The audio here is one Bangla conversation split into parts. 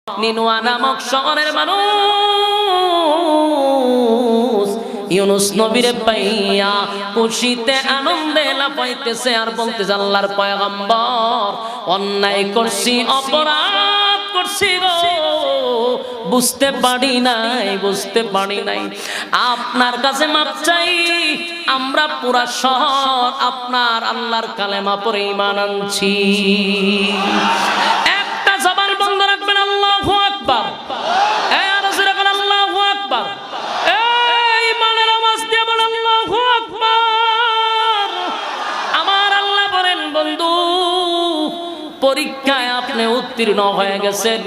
নিনুয়া নামক শহরের মানুষ ইউনুস নবীরে পাইয়া খুশিতে আনন্দে লাফাইতেছে আর বলতেছে আল্লাহর পয়গম্বর অন্যায় করছি অপরাধ করছি গো বুঝতে পারি নাই আপনার কাছে মাপ চাই আমরা পুরা শহর আপনার আল্লাহর কালেমা পড়ে ঈমান আনছি একটা জবান বন্ধ রাখবেন আল্লাহু আকবার এই আরজে বলেন আল্লাহু আকবার এই ঈমানের আওয়াজ দিয়ে বলেন আল্লাহু আকবার আমার আল্লাহ বলেন বন্ধু পরীক্ষায় আপনি উত্তীর্ণ হয়ে গেছেন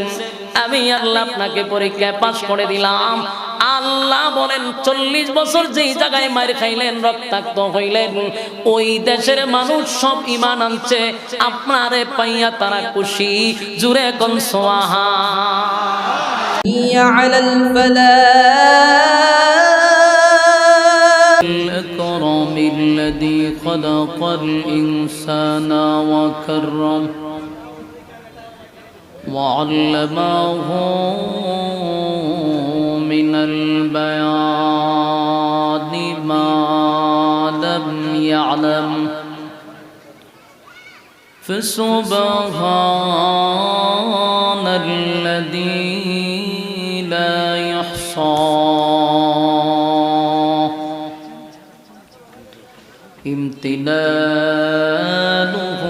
আমি আল্লাহ আপনাকে পরীক্ষায় পাস করে দিলাম আল্লাহ বলেন 40 বছর যেই জায়গায় মার খাইলেন রক্তাক্ত হইলেন ওই দেশের মানুষ সব ঈমান আনছে আপনারে পাইয়া তারা খুশি জুরে কোন সুবহান আলাল ফালাহ আকরামিল্লাযী খালাকাল ইনসানা ওয়া কাররাম وعلمه من البيان ما لم يعلم فسبحان الذي لا يحصى امتنانه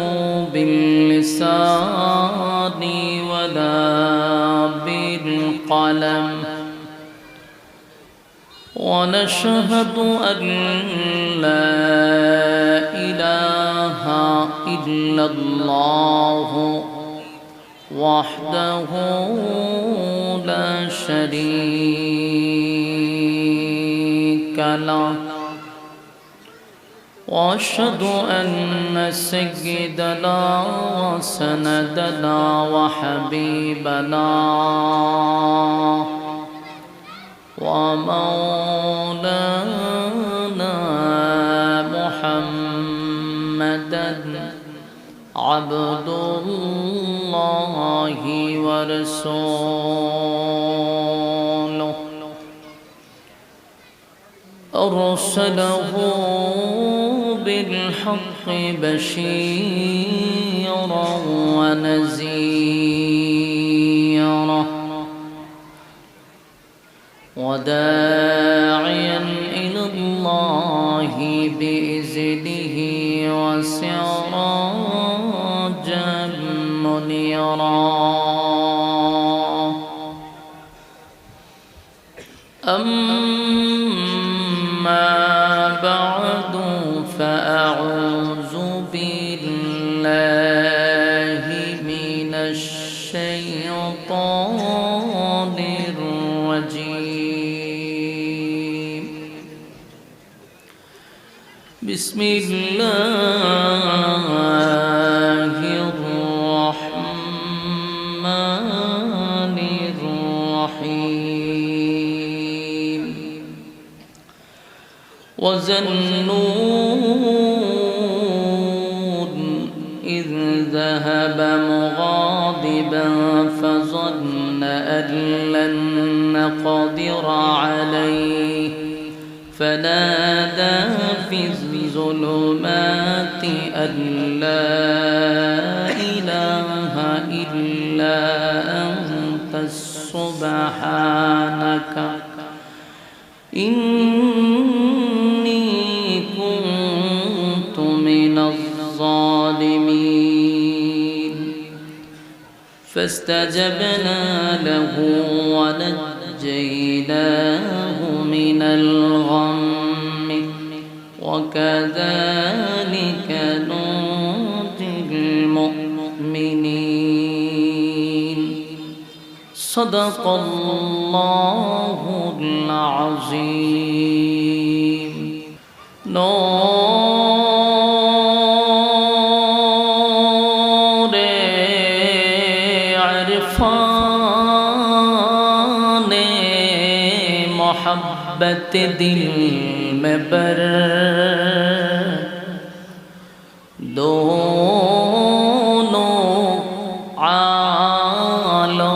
باللسان ولا بالقلم ونشهد أن لا إله إلا الله وحده لا شريك له وأشهد أن سيدنا وسندنا وحبيبنا ومولانا محمدا عبد الله ورسوله أرسله بالحق بشيرا ونذيرا وداعيا إلى الله بإذنه وسراجا منيرا أما بعد فأعوذ بالله من الشيطان الرجيم بسم الله الرحمن الرحيم وظنون إذ ذهب مغاضبا فظن أن لن نقدر عليه فنادى في الظلمات أن لا إله إلا أنت سبحانك إني كنت من الظالمين فاستجبنا له ونجيناه من الغم وكذلك ننجي المؤمنين صدق الله العظيم نور عرفان محبت دل میں بر دونوں عالم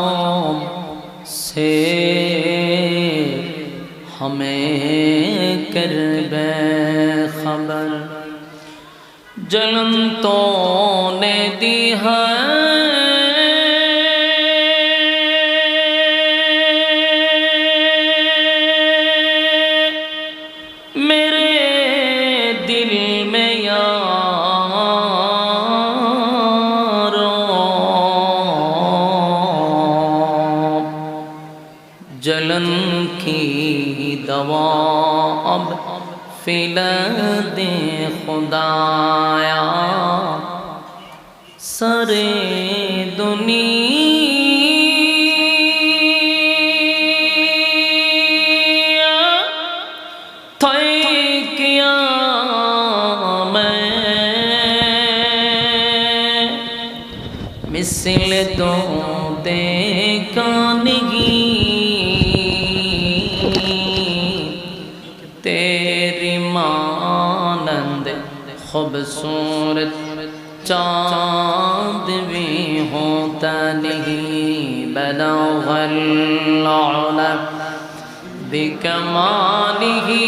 से हमें कर बेखबर जलंतों ने दी है जलन की दवा अब पिला दे खुदाया सरे दुनिया थई किया मैं मिसल तो देखा नहीं तेरी मानंद खूबसूरत चाँद भी होता नहीं बलग़ल उला बिकमालिही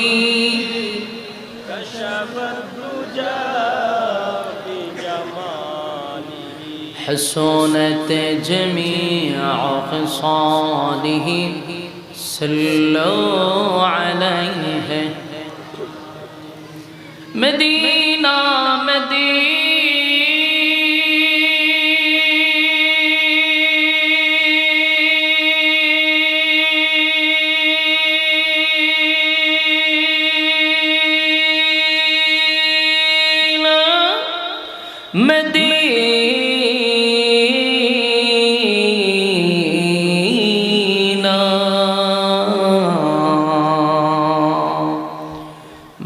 हसूनत जमीअ ख़िसालिही सल्लो अलैहि मदीना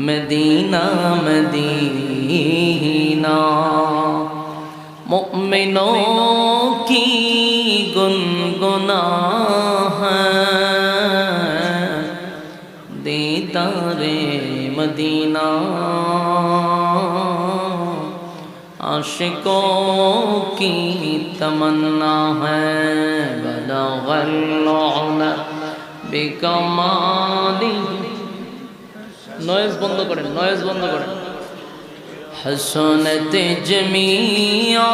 मदीना मदीना मुमिनों की गुनगुना है दीदारे मदीना आशिकों की तमन्ना है बलग़ल उला बिकमालिही नॉइज बंद करें नॉइज बंद करें हसनत जमीअ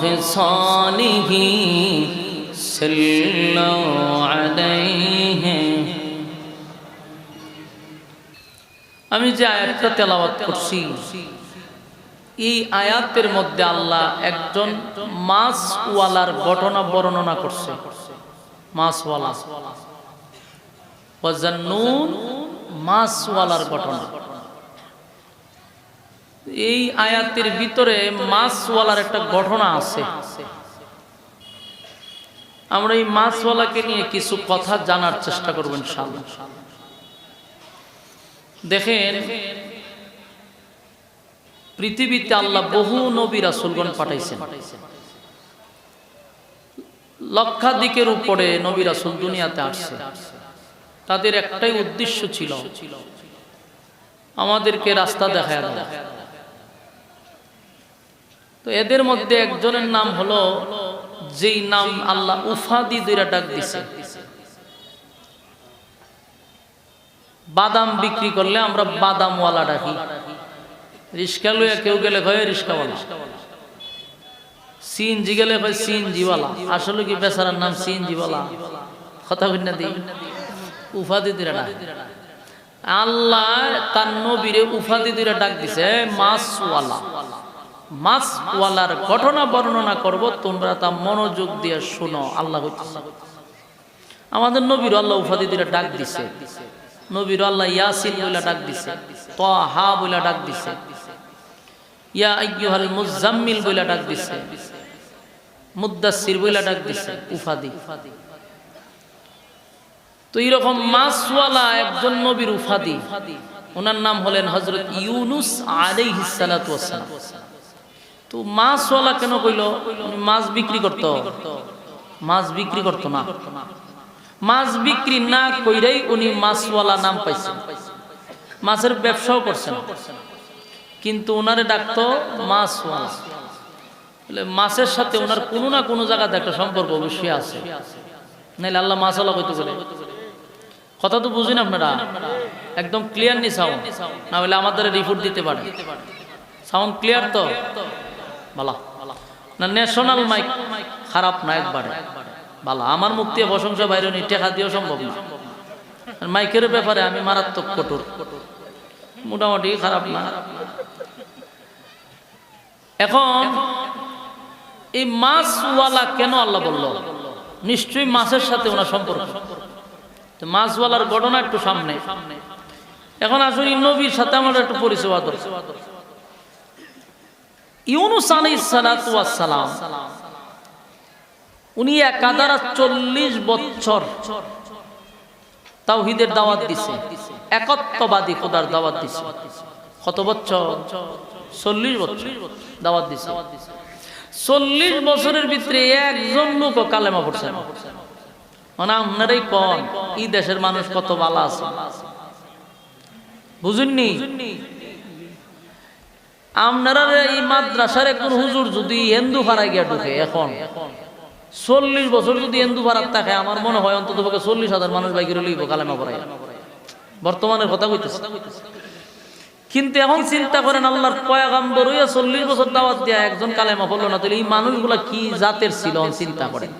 ख़िसालिही सल्लल्लाहु अलैहि আমি যে আয়াতটা তেলাওয়াত করছি এই আয়াতের মধ্যে আল্লাহ একজন মাছওয়ালার ঘটনা বর্ণনা করছে মাছওয়ালা ওয়াজান্নুন মাছওয়ালার ঘটনা এই আয়াতের ভিতরে মাছওয়ালার একটা ঘটনা আছে আমরা এই মাছওয়ালাকে নিয়ে কিছু কথা জানার চেষ্টা করব ইনশাআল্লাহ দেখেন পৃথিবীতে আল্লাহ বহু নবী রাসূলগণ পাঠাইছেন লক্ষাধিকের উপরে নবী রাসূল দুনিয়াতে আসছে তাদের একটাই উদ্দেশ্য ছিল আমাদেরকে রাস্তা দেখায় দেওয়া তো এদের মধ্যে একজনের নাম হলো যেই নাম আল্লাহ উফাদি দুইটা ডাক দিছে বাদাম বিক্রি করলে আমরা বাদামওয়ালা ডাকি রিস্কা লইয়া কেউ গেলে হয় রিস্কাওয়ালা সিএনজি গেলে হয় সিএনজিওয়ালা আসলে কি বেচারার নাম সিএনজিওয়ালা কথা বলনা দিই উফাদি দুইটা ডাক আল্লাহ তার নবীরে উফাদি দুইটা ডাক দিছে মাছওয়ালা মাছওয়ালার ঘটনা বর্ণনা করব তোমরা তা মনোযোগ দিয়ে শোনো আল্লাহ আমাদের নবীর আল্লাহ উফাদি দুইটা ডাক দিছে নবীর আল্লাহ ইয়াসিন বলে ডাক দিছে তাহা বলে ডাক দিছে ইয়া আইয়ুহাল মুজাম্মিল বলে ডাক দিছে মুদ্দাসসির বলে ডাক দিছে উফাদি তো এরকম মাছওয়ালা একজন নবীর উফাদি ওনার নাম হলেন হযরত ইউনুস আলাইহিস সালাতু ওয়াস সালাম তো মাছওয়ালা কেন কইলো উনি মাছ বিক্রি করত না মাছ বিক্রি না কইরাই উনি মাছওয়ালা নাম পাইছেন মাছের ব্যবসাও করছেন কিন্তু ওনারে ডাকতো মাছওয়ালা বলে মাছের সাথে ওনার কোনো না কোনো জায়গাতে একটা সম্পর্ক অবশ্যই আছে নাইলে আল্লাহ মাসালা কইতে বলে কথা তো বুঝেন আপনারা একদম ক্লিয়ার নি সাউন্ড না হলে আমাদের রিপোর্ট দিতে পারে সাউন্ড ক্লিয়ার তো বালা না ন্যাশনাল মাইক খারাপ না একবারে বালা আমার মুখ দিয়ে প্রশংসা বাইরে নি টেকা দিয়েও সম্ভব না মাইকের ব্যাপারে আমি মারাত্মক কঠোর মোটামুটি খারাপ না এখন এই মাছওয়ালা কেন আল্লাহ বলল নিশ্চয়ই মাছের সাথে ওনার সম্পর্ক তো মাছওয়ালার ঘটনা একটু সামনে এখন আসলে নবীর সাথে আমাদের একটু পরিচয় দরকার ইউনুস আলাইহিস সালাতু ওয়াস সালাম উনি একাধারে 40 বছর তাওহীদের দাওয়াত দিছে একত্ববাদী খোদার দাওয়াত দিছে কত বছর 40 বছর দাওয়াত দিছে 40 বছরের ভিতরে একজন লোক কালেমা পড়ছে না মানে আপনারাই কোন এই দেশের মানুষ কত ভালো আছে বুঝুননি আপনারা এই মাদ্রাসার একজন হুজুর যদি হিন্দু ফাড়ায় গিয়ে ঢুকে এখন 40 বছর যদি হিন্দু ফাড়াত থাকে আমার মনে হয় অন্তত 40,000 মানুষ বাইরে লইব কালেমা পড়ায় বর্তমানের কথা কইতেছে কিন্তু এখন চিন্তা করেন আল্লাহর পয়গম্বর হইয়া 40 বছর দাওয়াত দিয়া একজন কালেমা পড়লো না তাহলে এই মানুষগুলা কি জাতের ছিল চিন্তা করেন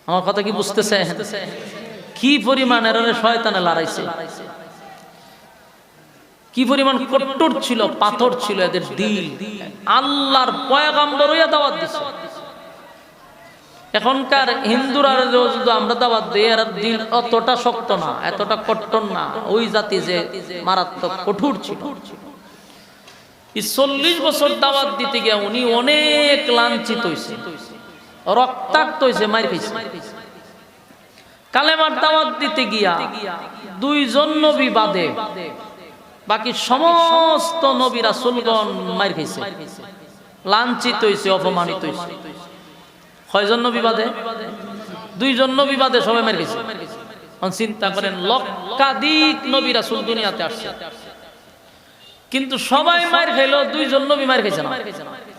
আমার কথা কি বুঝতেছে কি পরিমাণ এরারে শয়তানে লড়াইছে কি পরিমাণ কট্টর ছিল পাথর ছিল এদের দিল আল্লাহর পয়গম্বর হইয়া দাওয়াত দিছে এখনকার হিন্দুরা যদি আমরা দাওয়াত দেই এর দিল অতটা শক্ত না এতটা কট্টর না ওই জাতি যে মারাত্মক কঠোর ছিল এই 40 বছর দাওয়াত দিতে গিয়া উনি অনেক লাঞ্ছিত হইছে রক্তাক্ত হইছে মার খাইছে কালেমার দাওয়াত দিতে গিয়া দুইজন নবী বাদে বাকি সমস্ত নবী রাসূলগণ মার খাইছে লাঞ্ছিত হইছে অপমানিত হইছে কয়জন নবী বাদে দুইজন নবী বাদে সবাই মার খাইছে এখন চিন্তা করেন লক্ষাধিক নবী রাসূল দুনিয়াতে আসছে কিন্তু সবাই মার খাইলো দুইজন নবী মার খাইছে না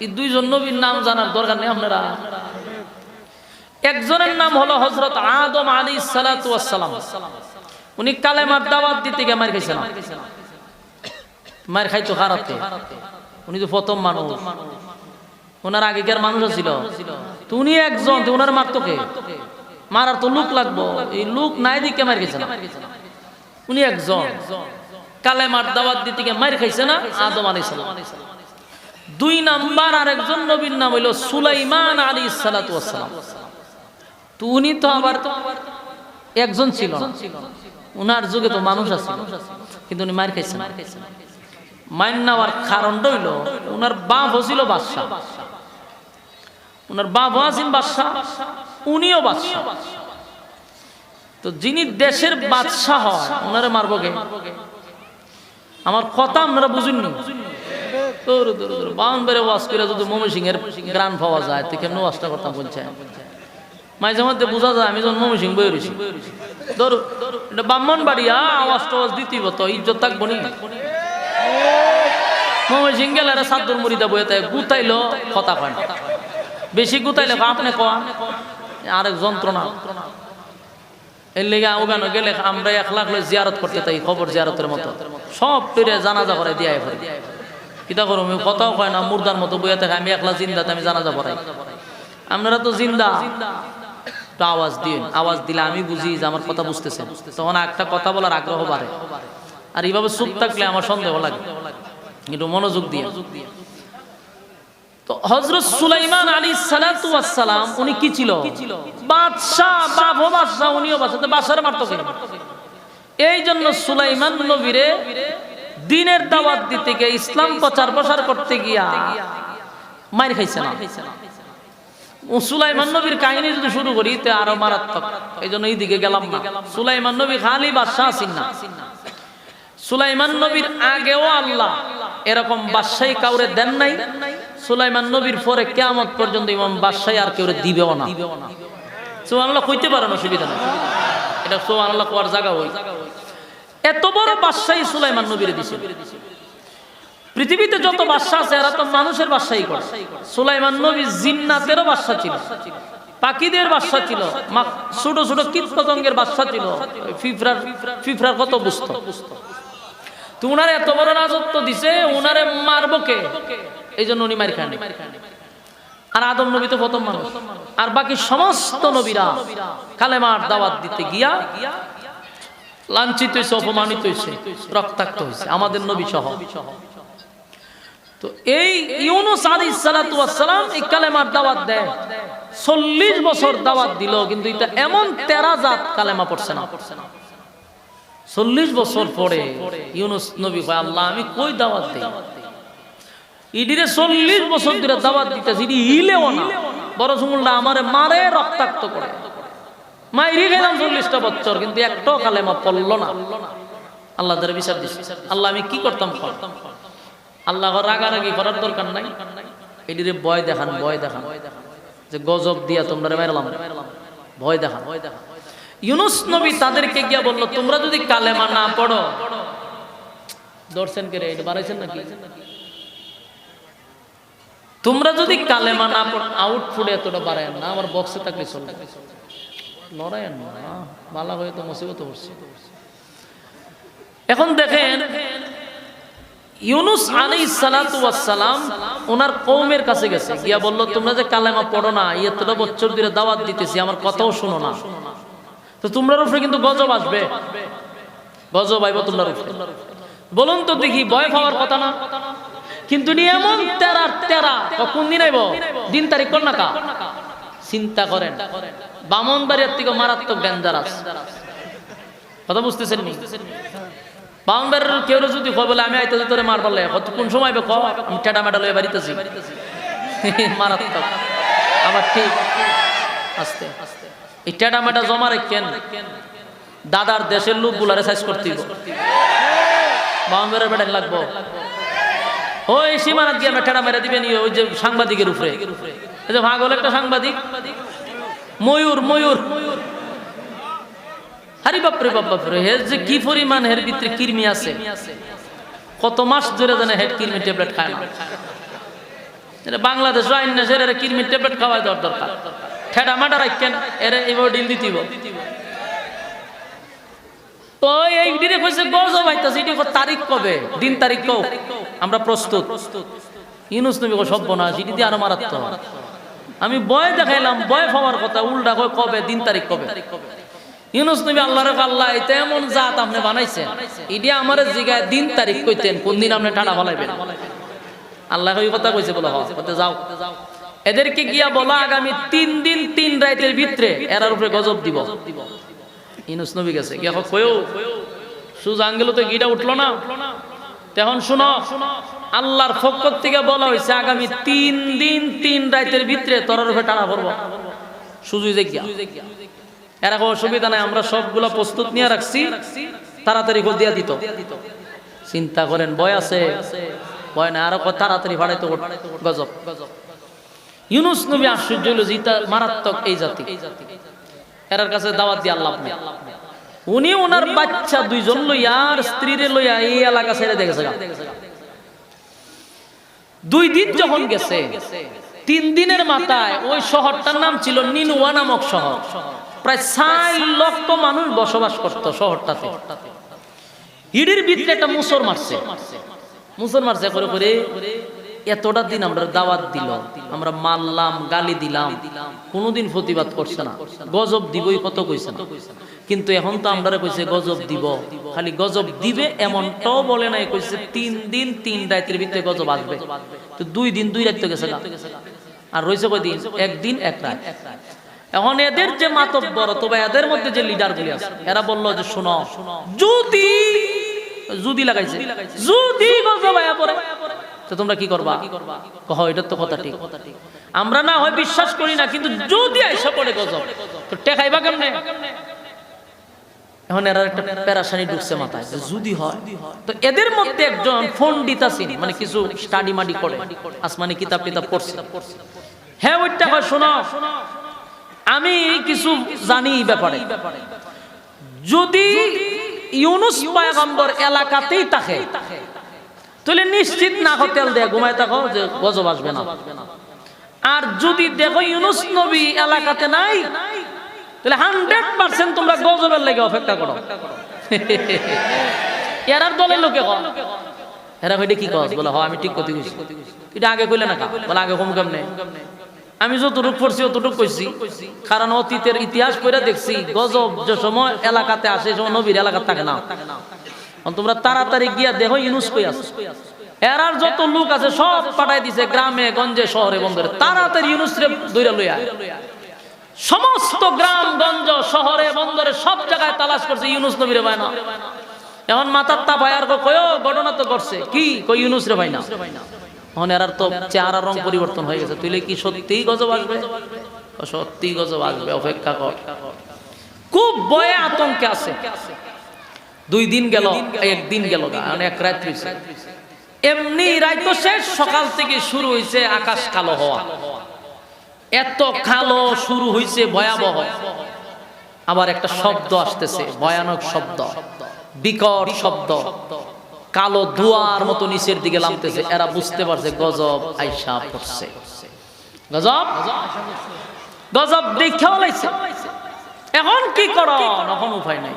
এই দুইজন নবীর নাম জানার দরকার নেই আপনারা একজনের নাম হলো হযরত আদম আলাইহিস সালাতু ওয়াস সালাম উনি কালেমার দাওয়াত দিতে গিয়ে মার খাইছে না মার খাইতো হারাতে উনি তো প্রথম মানুষ ওনার আগেকার মানুষ ছিল তো উনি একজন তো ওনার মারতো কে মারার তো লোক লাগবো এই লোক নাই দিকে মার খাইছে না উনি একজন কালেমার দাওয়াত দিতে গিয়ে মার খাইছে না আদম আলাইহিস সালাম দুই নাম্বার আরেকজন নবীর নাম হলো সুলাইমান আলাইহিস সালাতু ওয়াস সালাম তো উনি তো আবার একজন ছিল না উনার যুগে তো মানুষ আছে কিন্তু উনি মার খাইছে না মার নেওয়ার কারণটা হইল উনার বাপ ছিল বাদশা উনার বাপ আছেন বাদশা উনিও বাদশা তো যিনি দেশের বাদশা হয় উনারে মারবো কে আমার কথা আপনারা বুঝুননি বাউন্ডারে ওয়াজ করে যদি ময়মনসিংহের গ্রান পাওয়া যায় তো কেমন ওয়াজটা করতাম বলছে মাঝে মধ্যে বোঝা যায় আমি যখন ময়মনসিংহ বই রয়েছি ধরো এটা ব্রাহ্মণবাড়িয়া আওয়াজ টাওয়াজ দিতেই তো ইজ্জত থাকবো নি ময়মনসিংহ গেলে সাদ্দুর মুড়িদা বইতে গুতাইলো কথা পায় না বেশি গুতাইলে আপনি কন আরেক যন্ত্রণা এর লেগে ওখানে গেলে আমরা 1 লাখ জিয়ারত করতে তাই খবর জিয়ারতের মতো সব পেরে জানাজা করে দিয়ে ফেলে কিতা করো আমি কথাও কয় না মুর্দার মতো বইয়ে থাকে আমি 1 লাখ জিন্দাতে আমি জানাজা করাই আপনারা তো জিন্দা তো আওয়াজ দিন আওয়াজ দিলে আমি বুঝি যে আমার কথা বুঝতেছেন তখন একটা কথা বলার আগ্রহ বাড়ে আর এইভাবে চুপ থাকলে আমার সন্দেহ লাগে একটু মনোযোগ দিয়ে তো হযরত সুলাইমান আলাইহিস সালাতু ওয়াস সালাম উনি কি ছিল বাদশা বাপ বাদশা উনিও বাদশা তো বাদশারে মারতো কেন এই জন্য সুলাইমান নবীরে দ্বীনের দাওয়াত দিতে গিয়ে ইসলাম প্রচার করতে গিয়া মার খাইছে না সুলাইমান নবীর কাহিনী যদি শুরু করি তে আরো মারাত্মক এইজন্য এইদিকে গেলাম না সুলাইমান নবী খালি বাদশা আছেন না সুলাইমান নবীর আগেও আল্লাহ এরকম বাদশাহী কাউরে দেন নাই সুলাইমান নবীর পরে কিয়ামত পর্যন্ত ইমাম বাদশাহী আর কেউরে দিবেও না সুবহানাল্লাহ কইতে পারেন অসুবিধা নাই এটা সুবহানাল্লাহ কোয়ার জায়গা হই এত বড় বাদশাহী সুলাইমান নবীরে দিছে পৃথিবীতে যত বাদশা আছে এরা তো মানুষের বাদশাহী করে সুলাইমান নবী জিন্নাতেরও বাদশা ছিল পাখিদের বাসা ছিল, ছোট ছোট কীট পতঙ্গের বাসা ছিল, ফিফরার কত বুঝতো। তো উনারে এত বড় রাজত্ব দিছে, উনারে মারবো কে, এই জন্য উনি মার খান। আর আদম নবী তো প্রথম মানুষ, আর বাকি সমস্ত নবীরা কালেমার দাওয়াত দিতে গিয়া লাঞ্ছিত হয়েছে, অপমানিত হয়েছে, রক্তাক্ত হয়েছে, আমাদের নবী সহ। তো এই ইউনূস আলাইহিস সালাতু ওয়াস সালাম এই কালেমার দাওয়াত দেয়, 40 বছর দাওয়াত দিল, কিন্তু এটা এমন 13 জাত কালেমা পড়ছে না। 40 বছর পরে ইউনূস নবী কয়, আল্লাহ আমি কই দাওয়াত দেই, ইডিরে 40 বছর ধরে দাওয়াত দিতেছি, ইডি হিলেও না, বড় সুমুলটা আমারে মারে, রক্তাক্ত করে, মাইরি গেলাম 40টা বছর, কিন্তু একটাও কালেমা পড়ল না। আল্লাহ তাআলা বিচার দিছে, আল্লাহ আমি কি করতাম? আল্লাহ রাগারাগি করার দরকার নাই, এদিকে ভয় দেখান, ভয় দেখান, যে গজব দিয়া তোমরা মারলাম, ভয় দেখান। ইউনূস নবী তাদেরকে গিয়া বলল, তোমরা যদি কালেমা না পড়ো, দর্শন করে এটা বাড়াইছেন নাকি, তোমরা যদি কালেমা না পড়ো, আউটফুটে এতটা বাড়ায় না, আমার বক্সে থাকলে চলবে, লড়াইয়েন না, বালা হয়ে তো মুসিবত পড়ছে। এখন দেখেন ইউনূস আলাইহিস সালাতু ওয়াস সালাম ওনার কওমের কাছে গেছে, গিয়া বলল, তোমরা যে কালেমা পড়ো না, এতটা বছর ধরে দাওয়াত দিতেছি, আমার কথাও শোনো না, তো তোমরার উপরে কিন্তু গজব আসবে, গজব আইব তোমরার উপরে। বলুন তো দেখি, ভয় পাওয়ার কথা না, কিন্তু এমন তেরা কখন দিন আইব, দিন তারিখ কোন নাকা, চিন্তা করেন। ব্রাহ্মণবাড়িয়ার থেকে মারাত্মক ডেঞ্জারাস, কথা বুঝতেছেন নি? বাউন্ডারির কেউ যদি কয় বলে আমি আইতেছি তোরে মার পারলে, কোন সময় ক আমি টেটা মেটা লয়ে বাড়িতেছি, মারাত্মক। আবার ঠিক আস্তে এই টেটা মেটা জমা রেখেন, দাদার দেশের লোক গুলারে সাইজ করতে বাউন্ডারির বেটা লাগবো, ওই সীমানাত গিয়ে টেটা মেটা দিবেন ওই যে সাংবাদিকের উপরে, এই যে ভাগ হলো একটা সাংবাদিক ময়ূর, আরে বাপরে বাপরে, হের যে কি পরিমাণ হের ভিতরে কৃমি আছে, কত মাস ধরে জানে হেড কৃমি ট্যাবলেট খায় না। এটা বাংলাদেশ আইন না, এর কৃমি ট্যাবলেট খাওয়াই দেওয়ার দরকার, ঠেডা মাটা রাখেন, এর এইভাবে ডিল দিতেইব। তো এই দিনে কইছে গজব আইতাছে, এটি তারিখ কবে, দিন তারিখ কও, আমরা প্রস্তুত। ইউনূস নবী সর্বনাশ, এটি দিয়ে আরো মারাত্মক। আমি ভয় দেখাইলাম, ভয় পাওয়ার কথা, উল্টা কয় কবে, দিন তারিখ কবে। ইউনূস নবী আল্লাহর আল্লাহ, এটা এমন জাত আপনি বানাইছেন, ইডি আমার জিগায় দিন তারিখ কইতেন, কোন দিন আপনি ঠাড়া ফলাইবেন। আল্লাহ ওই কথা কইছে, বলো হতে যাও, এদেরকে গিয়া বলা আগামী 3 দিন 3 রাতের ভিতরে এরার উপরে গজব দিব। ইউনূস নবী গেছে গিয়া কয়ও সুজ আঙ্গেল তো গিটা উঠলো না, তখন শুনো আল্লাহর পক্ষ থেকে বলা হয়েছে আগামী 3 দিন 3 রাতের ভিতরে তোরার উপরে টাড়া পড়বো, সুজুই যে গিয়া। এরা কোনো অসুবিধা নাই, আমরা সবগুলো প্রস্তুত নিয়ে রাখছি, তাড়াতাড়ি গোল দিয়া দিত। চিন্তা করেন, ভয় আছে, ভয় না, আরো তাড়াতাড়ি ভাড়াইতো গজব। ইউনূস নবী আশ্চর্য হলো, জিতা মারাত্মক এই জাতি, এরার কাছে দাওয়াত দিয়ে আল্লাহ নেই। উনি ওনার বাচ্চা 2 জন লইয়া আর স্ত্রীরে লইয়া এই এলাকা ছেড়ে দেখেছে। 2 দিন যখন গেছে, 3 দিনের মাথায় ওই শহরটার নাম ছিল নিনুয়া নামক শহর, প্রায় 4 লক্ষ মানুষ বসবাস করত শহরটাতে। হিডির ভিতরে একটা মুসর মারছে করে করে, এতটা দিন আমরা দাওয়াত দিল, আমরা মারলাম, গালি দিলাম, কোনোদিন প্রতিবাদ করছে না, গজব দিবই কত কইছে না, কিন্তু এখন তো আমরা কইছে গজব দিব, খালি গজব দিবে এমনটাও বলে নাই, কইছে 3 দিন 3 রাতের ভিতরে গজব আসবে। তো 2 দিন 2 রাত তো গেছে, আর রয়েছে কয় দিন, 1 দিন 1 রাত। এখন এদের যে মাতব্বর অথবা এদের মধ্যে যে লিডার গুলি আছে, এরা বললো যে শোনো, যদি লাগাইছে, যদি গজব আয়া পড়ে তো তোমরা কি করবা? কহ এটা তো কথা ঠিক, আমরা না হয় বিশ্বাস করি না, কিন্তু যদি আইসা পড়ে গজব তো টেকাইবা কেমনে? এখন এরা একটা পেরাশানি ঢুকছে মাথায়, যদি হয়। তো এদের মধ্যে একজন পণ্ডিত আছেন, মানে কিছু স্টাডি মাডি করে, আসমানি কিতাব পড়ছে। হ্যাঁ ওইটা হয়, শোনো আমি কিছু জানি এই ব্যাপারে, যদি ইউনূস পয়গম্বর এলাকাতেই থাকে তাহলে নিশ্চিত না তেল দেয়া ঘুমায় থাকো যে গজব আসবে না। আর যদি দেখো ইউনূস নবী এলাকাতে নাই, তাহলে 100% তোমরা গজবের লেগে অপেক্ষা করো। এরার দলের লোকে কয়, এরা ভাই কি কস? বলে হ আমি ঠিক কথা কইছি। এটা আগে কইলে না কা? বলে আগে কম কেমনে? আমি যতটুক পড়ছি অতটুক কইছি, কারণ অতীতের ইতিহাস পড়ে দেখছি গজব যে সময় এলাকাতে আসে সময় নবীর এলাকা থাকে না। তোমরা তাড়াতাড়ি গিয়া দেখো ইউনূস কই আছে। এরার যত লোক আছে সব পাঠাই দিছে গ্রামে গঞ্জে শহরে বন্দরে, তাড়াতাড়ি ইউনূস রে দইরা লইয়া। সমস্ত গ্রাম গঞ্জ শহরে বন্দরে সব জায়গায় তালাশ করছে, ইউনূস নবীরে পায় না। এখন মাথার তা ভাই আর কয় ঘটনা তো করছে কি, কই ইউনূস রে পায় না। এখন এরার তো চেহারার রং পরিবর্তন হয়ে গেছে। তুইলে কি সত্যিই গজব আসবে? সত্যিই গজব আসবে, অপেক্ষা কর। খুব ভয়ে আতঙ্কে আছে। 2 দিন গেল, 1 দিন গেল, এক রাত হইছে। এমনি রাত শেষ, সকাল থেকে শুরু হইছে আকাশ কালো হওয়া। এত কালো শুরু হইছে ভয়াবহ। আবার একটা শব্দ আসতেছে, ভয়ানক শব্দ, বিকট শব্দ, কালো ধোঁয়ার মতো নিচের দিকে নামতেছে। এরা বুঝতে পারছে গজব আইসা পড়ছে। গজব গজব দেখে লাইছে। এখন কি করো? এখন উপায় নাই।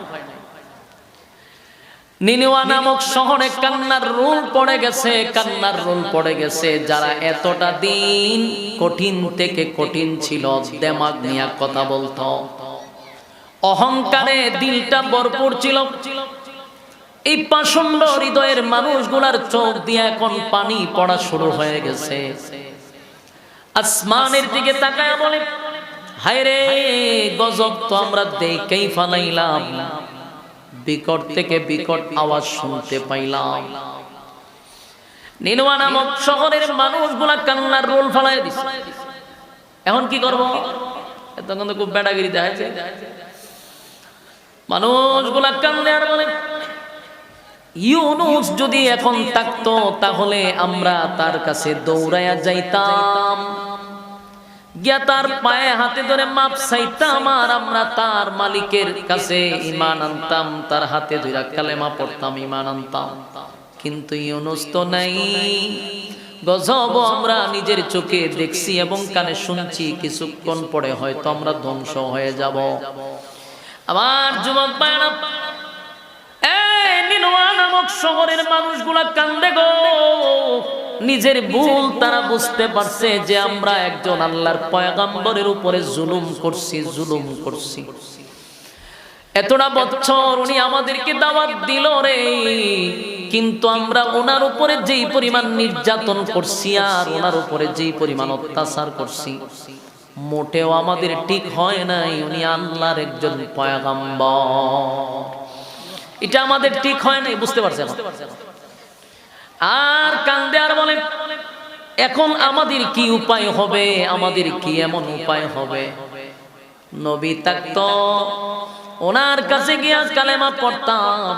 নিনিওয়া নামক শহরে কান্নার রোল পড়ে গেছে, কান্নার রোল পড়ে গেছে। যারা এতটা দিন কঠিন থেকে কঠিন ছিল, দেমাগ নিয়ে কথা বলতো, অহংকারে দিলটা ভরপুর ছিল, এই পাষণ্ড হৃদয়ের মানুষগুলার চোখ দিয়ে এখন পানি পড়া শুরু হয়ে গেছে। আসমানের দিকে তাকায় বলে, হায় রে গজব তো আমরা দেখেই ফালাইলাম, বিকট থেকে বিকট আওয়াজ শুনতে পাইলাম। নিনওয়া নামক শহরের মানুষগুলা কান্নার রোল ফালাই দিছে। এখন কি করব? তখন তো খুব বেড়াগিরি দেখাচ্ছে। মানুষগুলা কান্দে আর বলে, ইউনূস যদি এখন থাকতো তাহলে আমরা তার কাছে দৌড়াইয়া যাইতাম, গিয়া তার পায়ে হাতে ধরে মাপ চাইতাম, আর আমরা তার মালিকের কাছে ঈমান আনতাম, তার হাতে ধরে কালেমা পড়তাম, ঈমান আনতাম। কিন্তু ইউনূস তো নাই। গজব আমরা নিজের চোখে দেখছি এবং কানে শুনছি, কিছুক্ষণ পরে হয়তো আমরা ধ্বংস হয়ে যাব। আমার যুবক ভাইরা, এই নিনওয়া নামক শহরের মানুষগুলা কান্দে গো। নিজের ভুল তারা বুঝতে পারছে যে আমরা একজন আল্লাহর পয়গম্বরের উপরে জুলুম করছি। এতটা বছর উনি আমাদেরকে দাওয়াত দিল রে, কিন্তু আমরা ওনার উপরে যেই পরিমাণ নির্যাতন করছি আর ওনার উপরে যেই পরিমাণ অত্যাচার করছি, মোটেও আমাদের ঠিক হয় নাই। উনি আল্লাহর একজন পয়গম্বর, এটা আমাদের ঠিক হয় নাই, বুঝতে পারছেন? আর কান্দে আর বলে, এখন আমাদের কি উপায় হবে? আমাদের কি এমন উপায় হবে? নবী থাকতো, ওনার কাছে গিয়ে কালেমা পড়তাম,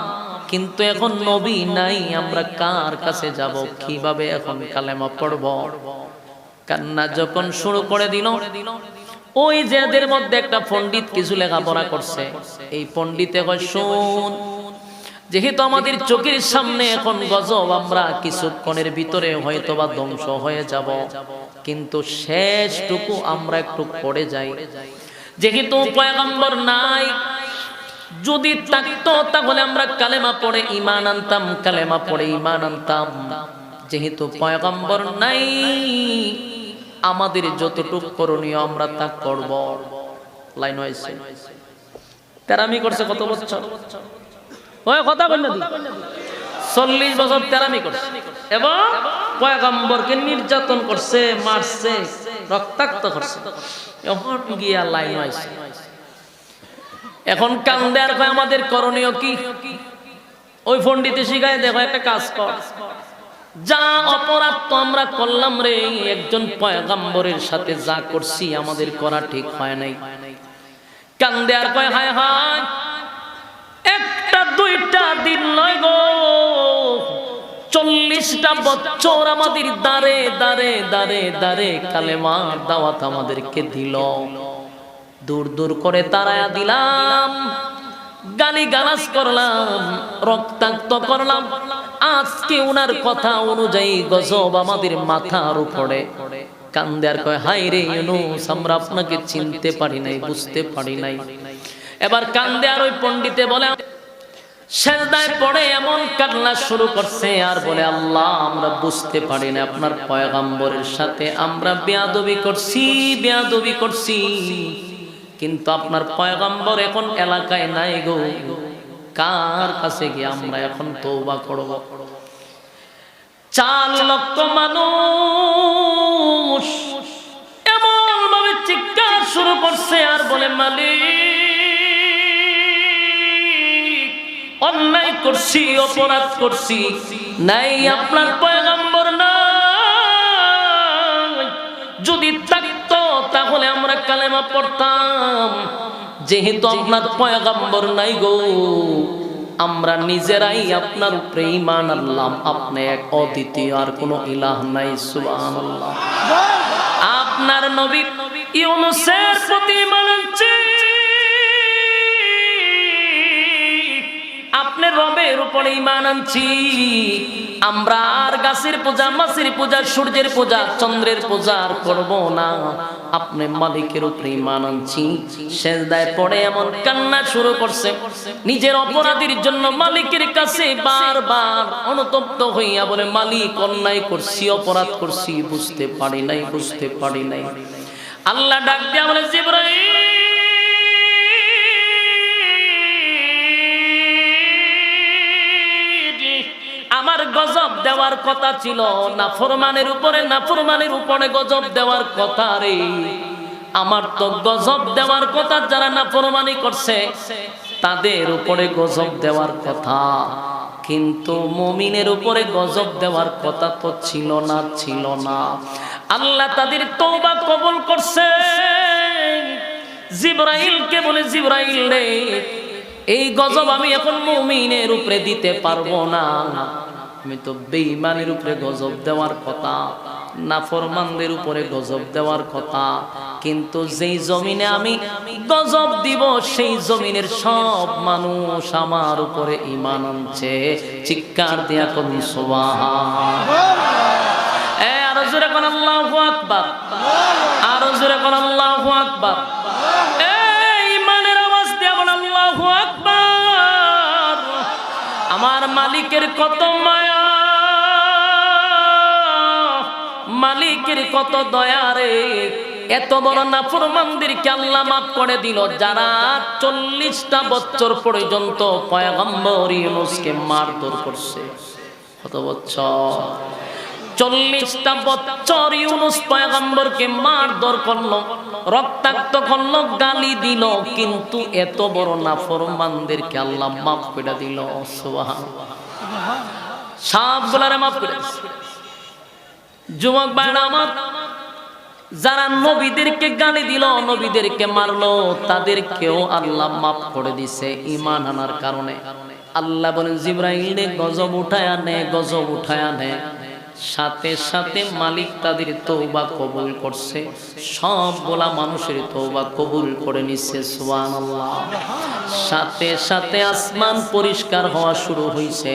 কিন্তু এখন নবী নাই, আমরা কার কাছে যাব? কিভাবে এখন কালেমা পড়ব? কান্না যখন শুরু করে দিল, ওই যে এদের মধ্যে একটা পণ্ডিত কিছু লেখাপড়া করছে, এই পণ্ডিতে কয়, শোন, যেহেতু আমাদের চোখের সামনে এখন গজব, আমরা কিছুক্ষণের ভিতরে হয়তোবা ধ্বংস হয়ে যাব, কিন্তু শেষটুকু আমরা একটু পড়ে যাই। যেহেতু পয়গম্বর নাই, যদি থাকতো তাহলে আমরা কালেমা পড়ে ঈমান আনতাম, কালেমা পড়ে ঈমান আনতাম। যেহেতু পয়গম্বর নাই, আমাদের যতটুকু করণীয় আমরা তা করব। লাইন হয়েছে, তেরামি করছে কত বছর? ওই কথা বল না, 40 বছর তেরামি করছে এবং পয়গম্বরকে নির্যাতন করছে, মারছে, রক্তাক্ত করছে। এখন গিয়া লাইন হয়েছে। এখন কান্দে আর কয়, আমাদের করণীয় কি? ওই পণ্ডিতে শিখায়, দেখো একটা কাজ কর, যা অপরাধ তো আমরা করলাম রে, একজন পয়গম্বরের সাথে যা করছি আমাদের করা ঠিক হয় নাই। কান্দে আর কয়, হায় হায়, একটা দুইটা দিন নয় গো, 40টা বছর আমাদের দাঁড়ে দাঁড়ে দাঁড়ে দাঁড়ে কালেমার দাওয়াত আমাদেরকে দিল, দূর দূর করে তাড়ায়া দিলাম, গালি গালাজ করলাম, রক্তাক্ত করলাম। আজকে ওনার কথা অনুযায়ী গজব আমাদের মাথার উপরে, কান্দে আর কয়, হায় রে ইউনূস, আমরা আপনাকে চিনতে পারি নাই, বুঝতে পারি নাই। এবার কান্দে আর ওই পণ্ডিতে বলে, সেজদায় পড়ে এমন কান্না শুরু করছে আর বলে, আল্লাহ আমরা বুঝতে পারি না আপনার পয়গম্বরের সাথে আমরা বেয়াদবি করছি, কিন্তু আপনার পয়গম্বর এখন এলাকায় নাই গো, কার কাছে গিয়ে আমরা এখন তওবা করব? 4 লক্ষ মানুষ এমন ভাবে চিৎকার শুরু করছে আর বলে, মালিক অন্যায় করছি, অপরাধ করছি, নাই আপনার পয়গম্বর নাই, যদি থাকতো তাহলে আমরা কালেমা পড়তাম, যেহেতু আপনার পয়গম্বর নাই গো, আমরা নিজেরাই আপনার উপরে ঈমান আনলাম, আপনি এক অদ্বিতীয়, আর কোনো ইলাহ নাই। সুবহানাল্লাহ। আপনার নবী ইউনূসের প্রতি ঈমান আনছি, আপনার রবের উপরে ঈমান আনছি, আমরা আর গাছের পূজা, মাছের পূজা, সূর্যের পূজা, চন্দ্রের পূজা আর করব না, আপনি মালিকের উপরে ঈমান আনছি। সেজদায় পড়ে এমন কান্না শুরু করছে, নিজের অপরাধীর জন্য মালিকের কাছে বারবার অনুতপ্ত হইয়া বলে, মালিক অন্যায় করছি, অপরাধ করছি, বুঝতে পারি নাই। আল্লাহ ডাক দিয়া বলে, জিবরাইল আমার গজব দেওয়ার কথা ছিল, নাফরমানের উপরে গজব দেওয়ার কথা রে, আমার তো গজব দেওয়ার কথা, যারা নাফরমানি করছে তাদের উপরে গজব দেওয়ার কথা, কিন্তু মুমিনের উপরে গজব দেওয়ার কথা তো ছিল না। আল্লাহ তাদের তওবা কবুল করছে। জিবরাইলকে বলে, জিবরাইল রে, এই গজব আমি এখন মুমিনের উপরে দিতে পারবো না, আমি তো বেঈমানের উপরে গজব দেওয়ার কথা, নাফরমানদের উপরে গজব দেওয়ার কথা, কিন্তু যেই জমিনে আমি গজব দিব সেই জমিনের সব মানুষ আমার উপরে ঈমান আনছে। চিৎকার দিয়া কোন সুবহানাল্লাহ। আরো জোরে কোন আল্লাহু আকবার, আরো জোরে কোন আল্লাহু আকবার। আমার মালিকের কত মায়া, মালিকের কত দয়া রে, এত বড় নাফরমানদেরকে আল্লাহ মাফ করে দিল, যারা 40টা বছর পর্যন্ত পয়গম্বর ইউনূসকে মারধর করছে। কত বছর? 40টা বছর ইউনূস পয়গম্বরকে মারধর করলো, রক্তাক্ত করলো, গালি দিল, কিন্তু এত বড় নাফরমানদেরকে আল্লাহ মাফ করে দিল। সুবহানাল্লাহ। সবগুলারে মাফ করে দিয়েছে। যুবক ভাইরা আমার, যারা নবীদেরকে গালি দিল, নবীদেরকে মারলো, তাদেরকেও আল্লাহ মাফ করে দিছে ঈমান আনার কারণে। আল্লাহ বলেন, জিবরাইল গজব উঠায় আনে, সাথে সাথে মালিক তাদের তওবা কবুল করছে, সবগুলা মানুষের তওবা কবুল করে নিছে। সুবহানাল্লাহ। সাথে সাথে আসমান পরিষ্কার হওয়া শুরু হয়েছে,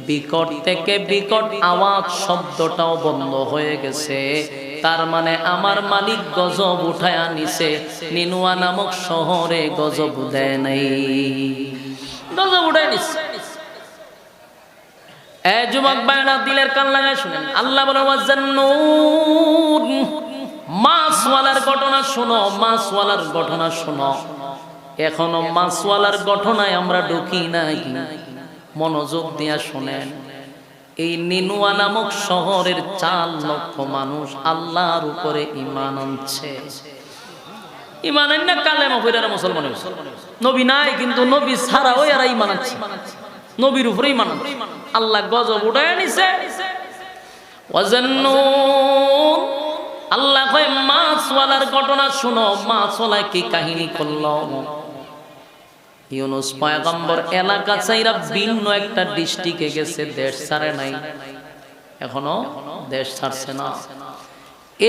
বিকট থেকে বিকট আওয়াজ শব্দটাও বন্ধ হয়ে গেছে। তার মানে আমার মালিক গজব উঠায়া নিছে, নিনুয়া নামক শহরে গজব দেয় নাই, গজব উঠায় নিছে। যুবক ভাইরা দিলের কান লাগায় শুনেন, আল্লাহ বলে, ওয়াজান্নুন, মাছওয়ালার ঘটনা শোনো, মাছওয়ালার ঘটনা শোনো। এখনো মাছওয়ালার ঘটনায় আমরা ঢুকি নাই, মনোযোগ দিয়া শুনেন। এই নিনুয়া নামক শহরের 4 লক্ষ মানুষ আল্লাহর উপরে ঈমান আনছে। ঈমান আননা কালেমা পড়ে মুসলমান হইছে। নবী নাই, কিন্তু নবী ছাড়াও এরা ঈমান আনছে, নবীর উপরে ঈমান আনছে। আল্লাহ গজব উঠায় নিছে। ওয়াজান্নুন, আল্লাহ কয় মাছওয়ালার ঘটনা শুনো। মাছওয়ালা কি কাহিনী করলো? ইউনূস পয়গম্বর এলাকা ছাইরা ভিন্ন একটা ডিস্ট্রিক্টে গেছে, দেশ ছাড়ে নাই, এখনো দেশ ছাড়ছে না।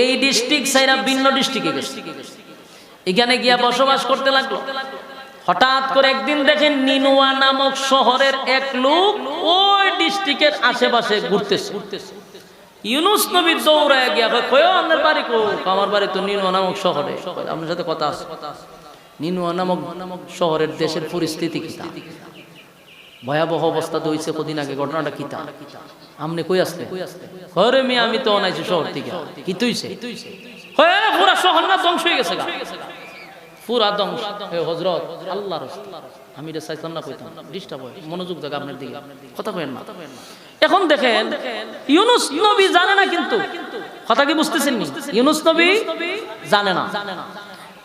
এই ডিস্ট্রিক্ট ছাইরা ভিন্ন ডিস্ট্রিক্টে গেছে, এখানে গিয়া বসবাস করতে লাগলো। হঠাৎ করে একদিন দেখেন নিনুয়া নামক শহরের এক লোক ওই ডিস্ট্রিক্টের আশেপাশে ঘুরতেছে। ইউনুস নবী দৌড়ায় গিয়া কয় আপনার বাড়ি কো? আমার বাড়ি তো নিনুয়া নামক শহরে। আপনার সাথে কথা আছে। নিনুয়া নামক শহরের দেশের পরিস্থিতি কি তা? ভয়াবহ অবস্থা তো হইছে কদিন আগে। ঘটনাটা কি তা? আমনে কই আসলে? ঘরে মেয়ে আমি তো অনাইছি শহর থেকে। কি তুইছে? পুরা শহর না ধ্বংস হয়ে গেছে গা, পুরা ধ্বংস। হযরত আল্লাহর রাসূল, আমি এটা চাইতাম না, কইতাম ডিস্টার্ব হয়, মনোযোগ জায়গা আপনার দিকে, কথা কইেন না। এখন দেখেন ইউনুস নবী জানে না, কিন্তু কথা কি বুঝতেছেন নি? ইউনুস নবী জানে না।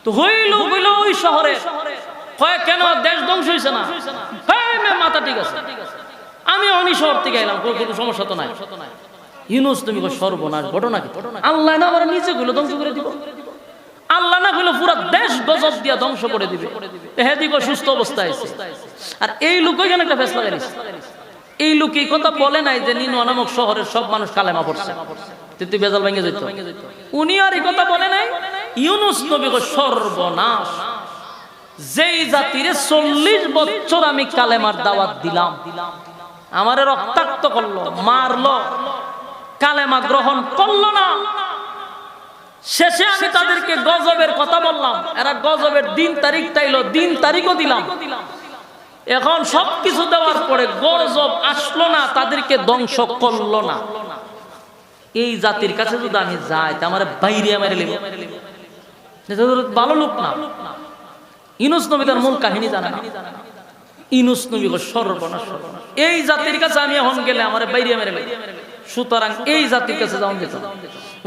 তো হইল ওই শহরে কয় কেন দেশ ধ্বংস হইছে না? হ্যাঁ মাথা ঠিক আছে, আমি অনি শহর থেকে এলাম, কোনো সমস্যা তো নাই। ইউনুস নবী কয় সর্বনাশ, ঘটনা কি? আল্লাহ না আমার নিচে গুলো ধ্বংস করে দিব, আল্লাহ না হইলো পুরো দেশ গজব দিয়া ধ্বংস করে দিবে। হেদিকে সুস্থ অবস্থায় আছে, আর এই লোক ওইখানে একটা ফেস লাগাই দিচ্ছে। এই লোক এই কথা বলে নাই যে নিনুয়া নামক শহরের সব মানুষ কালেমা পড়ছে, তুই বেজাল ভেঙে যেত। উনি আর এই কথা বলে নাই। ইউনুস নবী কয় সর্বনাশ, যেই জাতিরে 40 বছর আমি কালেমার দাওয়াত দিলাম, আমারে রক্তাক্ত করলো, মারলো, কালেমা গ্রহণ করলো না, শেষে আমি তাদেরকে গজবের কথা বললাম, এরা গজবের দিন তারিখ চাইলো, দিন তারিখও দিলাম। এখন সবকিছু দেওয়ার পরে গজব আসলো না, তাদেরকে ধ্বংস করলো না। এই জাতির কাছে যদি আমি যাই, তা আমার বাইরে মেরে নেব, ভালো লোক না। ইউনুস নবী তার মূল কাহিনী জানে না। ইউনুস নবী সর্বনাশ, এই জাতির কাছে আমি এখন গেলে আমার বাইরে মেরে নেব, সুতরাং এই জাতির কাছে যাওয়া যেত।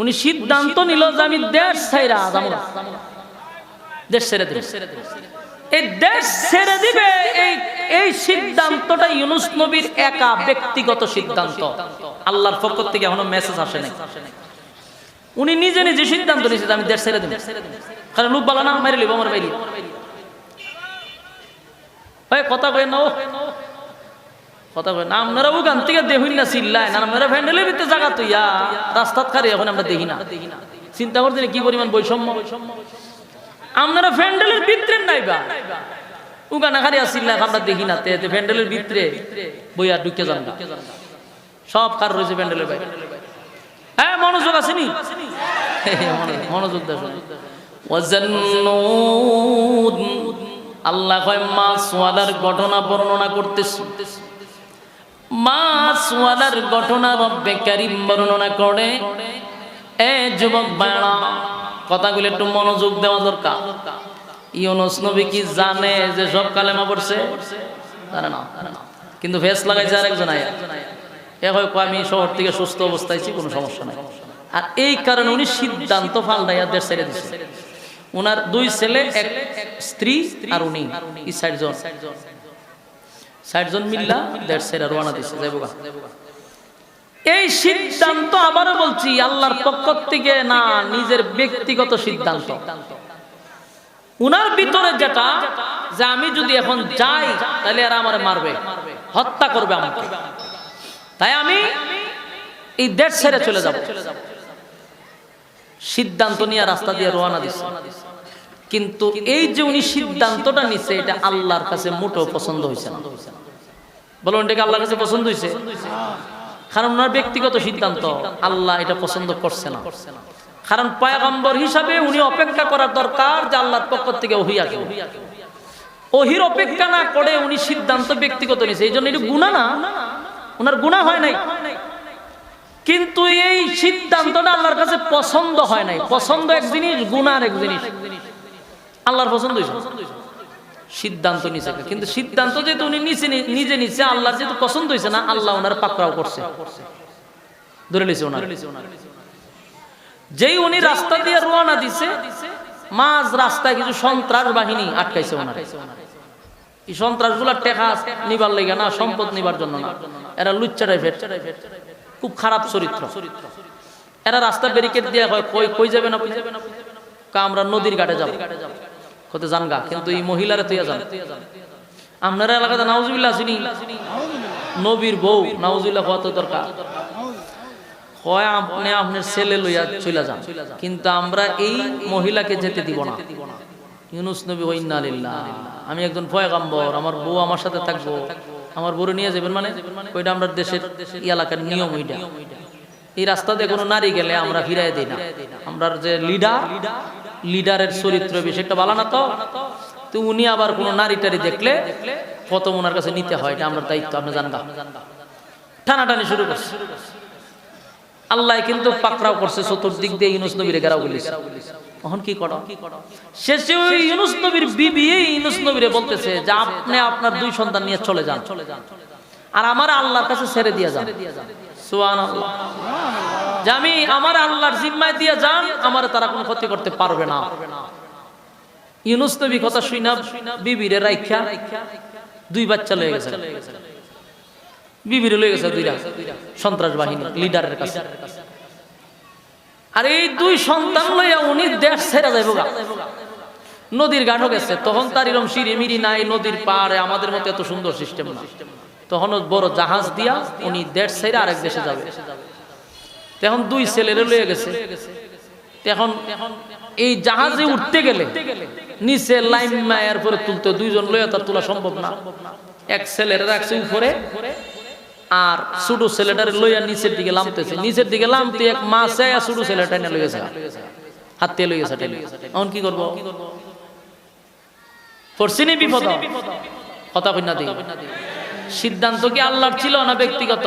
উনি সিদ্ধান্ত নিল যে আমি দেশ ছেড়ে যাবো, দেশ ছেড়ে দেব। এই দেশ ছেড়ে দিবে, এই সিদ্ধান্তটা ইউনুস নবীর একা ব্যক্তিগত সিদ্ধান্ত, আল্লাহর পক্ষ থেকে এখনো মেসেজ আসে নাই। উনি নিজে নিজে সিদ্ধান্ত নিয়েছে যে আমি দেশ ছেড়ে দেব, কারণ লোক বলা না মেরে লিব আমার বাইরে। কথা কয় না, কথা কয় না, আপনারা ওখান থেকে দেখুন না, চিল্লায় না, আমরা ভ্যান্ডেলের ভিতরে জায়গা তুইয়া রাস্তাত খারি, এখন আমরা দেখি না। চিন্তা করতেন কি পরিমাণ বৈষম্য। আপনারা ভ্যান্ডেলের ভিতরে নাইবা, ওখানে খারি আসিল্লা, আমরা দেখি না, ভ্যান্ডেলের ভিতরে বইয়া ঢুকে যান, সব কার রয়েছে ভ্যান্ডেলের বাইরে। হ্যাঁ মনোযোগ আসেনি, মনোযোগ দেখুন। আল্লাহ কয় মাছওয়ালার ঘটনা বর্ণনা করতেছে, মাছওয়ালার ঘটনা রব্বে কারীম বর্ণনা করে। এ যুবক ভাইরা, কথাগুলো একটু মনোযোগ দেওয়া দরকার। ইউনুস নবী কি জানে যে সব কালেমা পড়ছে? জানে না, কিন্তু ফেস লাগাইছে আরেকজন আয়া, এ হয় আমি শহর থেকে সুস্থ অবস্থায় আছি, কোনো সমস্যা নাই। আর এই কারণে উনি সিদ্ধান্ত পাল্টাইয়া দেশ ছেড়ে দিচ্ছে। উনার 2 ছেলে, 1 স্ত্রী, আর উনি 60 জন মিল্লা দেশ ছেড়ে রওনা দিচ্ছে, যাইবো। এই সিদ্ধান্ত আবারও বলছি আল্লাহর পক্ষ থেকে না, নিজের ব্যক্তিগত সিদ্ধান্ত। উনার ভিতরে যেটা যে আমি যদি এখন যাই তাহলে এরা আমারে মারবে, হত্যা করবে আমাকে, তাই আমি এই দেশ ছেড়ে চলে যাব। সিদ্ধান্ত নিয়ে রাস্তা দিয়ে রওনা দিচ্ছে। কিন্তু এই যে উনি সিদ্ধান্তটা নিচ্ছে, এটা আল্লাহর কাছে মোটেও পছন্দ হয়েছে না। বলুন, এটা কি আল্লাহর কাছে পছন্দ হয়েছে? কারণ ওনার ব্যক্তিগত সিদ্ধান্ত, আল্লাহ এটা পছন্দ করছে না। কারণ পয়গম্বর হিসাবে উনি অপেক্ষা করার দরকার যে আল্লাহর পক্ষ থেকে ওহী আসবে। ওহীর অপেক্ষা না করে উনি সিদ্ধান্ত ব্যক্তিগত নিয়েছে, এই জন্য এটা গুনাহ না, ওনার গুনাহ হয় নাই। কিন্তু এই সিদ্ধান্তটা আল্লাহর কাছে পছন্দ হয় নাই। পছন্দ এক জিনিস, গুনাহ এক জিনিস। আল্লাহর পছন্দ হয়েছে, সিদ্ধান্ত নিছে, কিন্তু সিদ্ধান্ত যেহেতু উনি নিজে নিচ্ছে, আল্লাহর যেহেতু পছন্দ হয়েছে না, আল্লাহ ওনার পাকড়াও করছে, ধরে নিছে ওনার। যেই উনি রাস্তা দিয়ে রওনা দিছে, মাঝ রাস্তায় কিছু সন্ত্রাস বাহিনী আটকাইছে ওনার। এই সন্ত্রাসগুলা টেকা নিবার লাগে না, সম্পদ নিবার জন্য না, এরা লুচ্চা টাইপের, খুব খারাপ চরিত্র। এরা রাস্তা ব্যারিকেড দিয়ে কই যাবেন আপনি? আমরা নদীর ঘাটে যাব, কত জানগা, কিন্তু এই মহিলারা তুইয়া যান। আপনারা এলাকাতে নাউজুবিল্লাহ আসেনি, নবীর বউ নাউজুবিল্লাহ কত দরকার হয়, আপনি আপনার ছেলে লইয়া চলে যান, কিন্তু আমরা এই মহিলাকে যেতে দিব না। ইউনুস নবী ওয়া ইন্না লিল্লাহ, আমি একজন পয়গম্বর, আমার বউ আমার সাথে থাকবো, আমার বউ নিয়ে যাবেন মানে ওইটা আমরা দেশের এলাকার নিয়ম। ওইটা এই রাস্তা দিয়ে কোনো নারী গেলে আমরা ফিরাই দিই না। আমরা যে লিডারের চরিত্র বিষয়টা ভালো না, তো উনি আবার কোনো নারী টারি দেখলে প্রথম ওনার কাছে নিতে হয়, এটা আমরা দায়িত্ব। আপনি জানগা টানাটানি শুরু করছে। আল্লাহ কিন্তু পাকড়াও করছে, চতুর্দিক দিয়ে ইউনুস নবীরে ঘেরাও বলিস। এখন কি করো? শেষে ওই ইউনুস নবীর বিবি ইউনুস নবীরে বলতেছে যে আপনি আপনার 2 সন্তান নিয়ে চলে যান, আর আমার আল্লাহর কাছে ছেড়ে দিয়ে যান। সুবহানাল্লাহ। যে আমি আমার আল্লাহর জিম্মায় দিয়ে যান, আমার তারা কোনো ক্ষতি করতে পারবে না। ইউনুস নবী কথা শুনা বিবিরে রাইখা 2 বাচ্চা লয়ে গেছে, বিবিরে লয়ে গেছে 2টা সন্ত্রাস বাহিনী লিডারের কাছে। আর এই 2 সন্তান লইয়া উনি দেশ ছেড়ে যাইবো গা, নদীর ঘাটও গেছে। তখন তার এরকম সিঁড়ি নাই, নদীর পাড়ে আমাদের মতো এত সুন্দর সিস্টেম না। তখন বড় জাহাজ দিয়া উনি দেশ ছেড়ে আরেক দেশে যাবে। তখন 2 ছেলেরে লইয়া গেছে। এখন এই জাহাজে উঠতে গেলে নিচে লাইন মায়ের পরে তুলতে 2 জন লইয়া তার তোলা সম্ভব না। এক ছেলেরে রাখছে উপরে, আর ছোট ছেলেটার লইয়া নিচের দিকে নামতেছে। নিচের দিকে নামতে এক মাছে ছোট ছেলেটা নিয়ে লইয়া যায়, হাতে লইয়া যায়। এখন কি করবো? পড়ছিনি বিপদ, কথা কইনা দিই। সিদ্ধান্ত কি আল্লাহর ছিল না ব্যক্তিগত?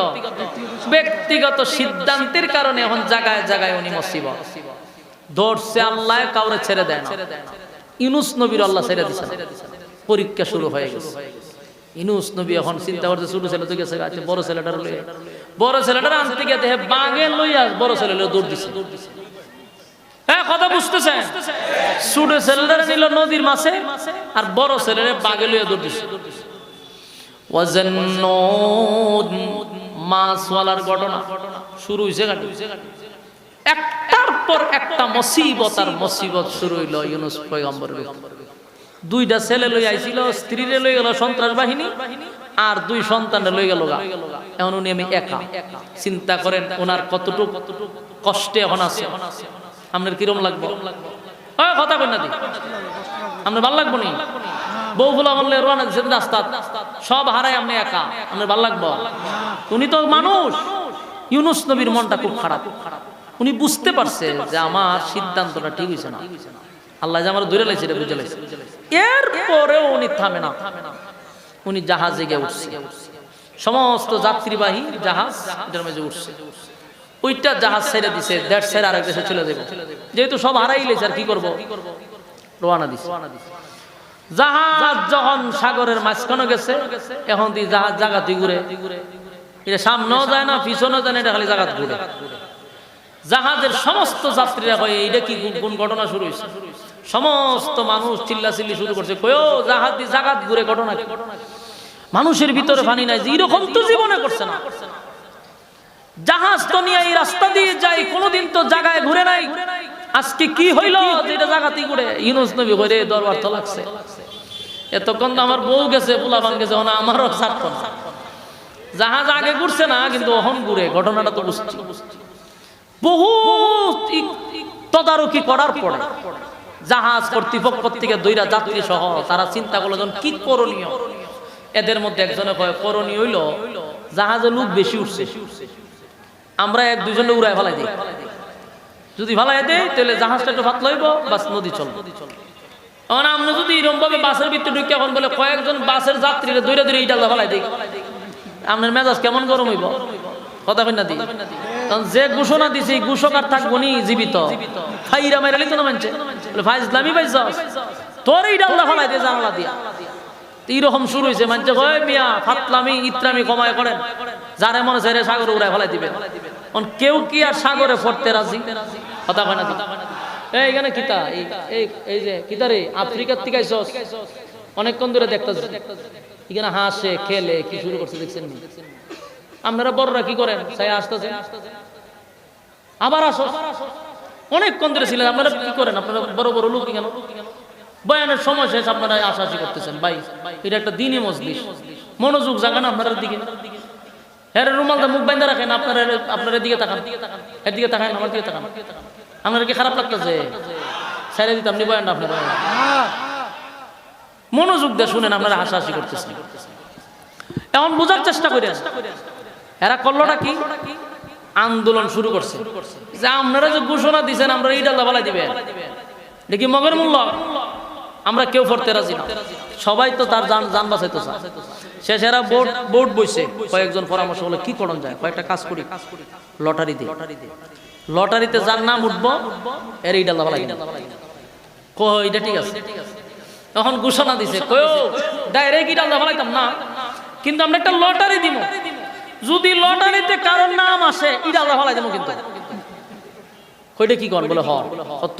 ব্যক্তিগত সিদ্ধান্তের কারণে এখন জায়গায় জায়গায় উনি মুসিবত ধরছে। আল্লাহ কাউরে ছেড়ে দেয় না। ইউনুস নবীর আল্লাহ ছেড়ে দিয়েছে। পরীক্ষা শুরু হয়ে গেছে। ইউনুস নবী এখন চিন্তা করতে, ছোট ছেলে তো গেছে, বড় ছেলেটার লইয়া, বড় ছেলেটার আনতে গিয়ে দেখে বাঘে লইয়া বড় ছেলে দৌড় দিছে। হ্যাঁ, কথা বুঝতেছে? ছোট ছেলেটার নিল নদীর মাছে, আর বড় ছেলের বাঘে লইয়া দৌড় দিছে। মাছওয়ালার ঘটনা শুরু হয়েছে। একটার পর একটা মুসিবত আর মুসিবত শুরু হইল ইউনুস পয়গম্বরের। 2টা ছেলে লই আইছিল, স্ত্রীরে লই গেল সন্ত্রাস বাহিনী, আর 2 সন্তানরে লই গেল গা। এখন উনি আমি একা। চিন্তা করেন ওনার কতটুকু কষ্টে এখন আছে। আপনার কিরম লাগবে? কথা কই না দি, আপনার ভালো লাগবো নি? বউ ফুলা বললে রোয়ানা দিচ্ছেন রাস্তা, সব হারাই আপনি একা, আপনার ভালো লাগবো? উনি তো মানুষ। ইউনুস নবীর মনটা খুব খারাপ। উনি বুঝতে পারছে যে আমার সিদ্ধান্তটা ঠিক হয়েছে না, আল্লাহ যে আমার ধরে লাইছে এটা বুঝে লাইছে। এরপরেও উনি থামে না। উনি জাহাজে গিয়ে উঠছে, সমস্ত যাত্রীবাহী জাহাজ এটার মাঝে উঠছে। ওইটা জাহাজ ছেড়ে দিছে, দেশ ছেড়ে আরেক দেশে চলে যাবে। যেহেতু সব হারাই লেছে, আর কি করবো? রওনা দিছে। জাহাজ যখন সাগরের মাঝখানে গেছে, এখন জাহাজ জায়গাতে ঘুরে, এটা সামনেও যায় না পিছনেও যায় না, এটা খালি জায়গা ঘুরে। জাহাজের সমস্ত যাত্রীরা কয় এইটা কি কোন ঘটনা শুরু হয়েছে? সমস্ত মানুষ চিল্লাচিল্লি শুরু করছে, কয়ও জাহাজ দিয়ে জাগাত ঘুরে ঘটনা কি? মানুষের ভিতরে পানি নাই, যে এরকম তো জীবনে করছে না। জাহাজ তো নিয়ে এই রাস্তা দিয়ে যাই, কোনোদিন তো জায়গায় ঘুরে নাই, আজকে কি হইলো যে এটা জাগাতেই ঘুরে? ইউনুস নবী কইরে দরবার তো লাগছে। এতক্ষণ তো আমার বউ গেছে, পোলাপান গেছে, না আমারও ছাড়তো না। জাহাজ আগে ঘুরছে না, কিন্তু অহন ঘুরে, ঘটনাটা তো বুঝছি। বহু তদারকি করার পরে জাহাজ কর্তৃপক্ষ থেকে 2টা যাত্রী সহ তারা চিন্তা করলো কি করণীয়। এদের মধ্যে একজনে কয় করণীয় হইল জাহাজে লোক বেশি উঠছে, আমরা 1-2 জনে উড়াই ফেলাই দিই। যদি ফেলাই দেয় তাহলে জাহাজটা একটু পাতলা হইব, বাস নদী চলবে। এখন আমরা যদি এরকম ভাবে বাসের ভিতরে ঢুকে এখন বলে কয়েকজন বাসের যাত্রীরা দৌড়ে দৌড়ে ইটা ফেলাই দিই, আপনার মেজাজ কেমন গরম হইব? কথা কই না দি? কারণ যে ঘোষণা দিছে ঘোষক আর থাকবো নি জীবিত, ফাইরা মাইরা লিতো না মানছে, বলে ভাই ইসলামী পাইছ তোর এই ডাল্লা ফলাই দিয়ে জানালা দিয়া। এইরকম শুরু হয়েছে, মানছে কয় মিয়া ফাতলামি ইত্রামি কমায় করেন, যারে মনে চাইলে সাগরে উড়ায় ফেলাই দিবেন। কেউ কি আর সাগরে পড়তে রাজি? কথা কয় না দি? এইখানে কিতা এই যে কিতা রে, আফ্রিকার থেকে আইছস, অনেকক্ষণ ধরে দেখতেছ এখানে হাসে খেলে কি শুরু করছে দেখছেন? আপনারা বড়রা কি করেন? চাই আসতেছে আবার আসো, অনেকক্ষণ ধরে ছিলেন, আপনারা কি করেন? আপনারা বড় বড় লোক কেন? বয়ানের সময় শেষ, আপনারা আশাআশি করতেছেন। ভাই এটা একটা দিনই মজলিস, মনোযোগ জাগান আপনার দিকে। হ্যাঁ, রুমালটা মুখ বাইন্ধা রাখেন, আপনার দিকে তাকান, এর দিকে তাকান, আমার দিকে তাকান। আপনার কি খারাপ লাগতেছে? ছেড়ে দিতাম নি বয়ানটা? আপনার মনোযোগ দিয়ে শুনেন, আপনারা হাসাহাসি করতেছেন। এখন বোঝার চেষ্টা করেন এরা করলোটা কি। আন্দোলন শুরু করছে যে আপনারা যে ঘোষণা দিচ্ছেন আমরা ইট আল্লাহ বালাই দিবেন, দেখি মগের মূল্য আমরা কেউ পড়তে রাজি না। সবাই তো তার জান বাঁচাইতে চায়। শেষেরা বোর্ড বইছে, কয়েকজন পরামর্শ হলো কি করণ যায়, কয়েকটা কাজ করি, লটারি দিই, লটারিতে যার নাম উঠবো এর ইট আল্লাহ বালাই কই, এটা ঠিক আছে। তখন ঘোষণা দিছে কয়ও ডাইরেক্ট ইট আল্লাহ বালাইতাম না, কিন্তু আমরা একটা লটারি দিব, যদি লটারিতে কারোর নাম আসে ইট আল্লাহ বালাই দেবো। কিন্তু কইটা কি কর বলে হ,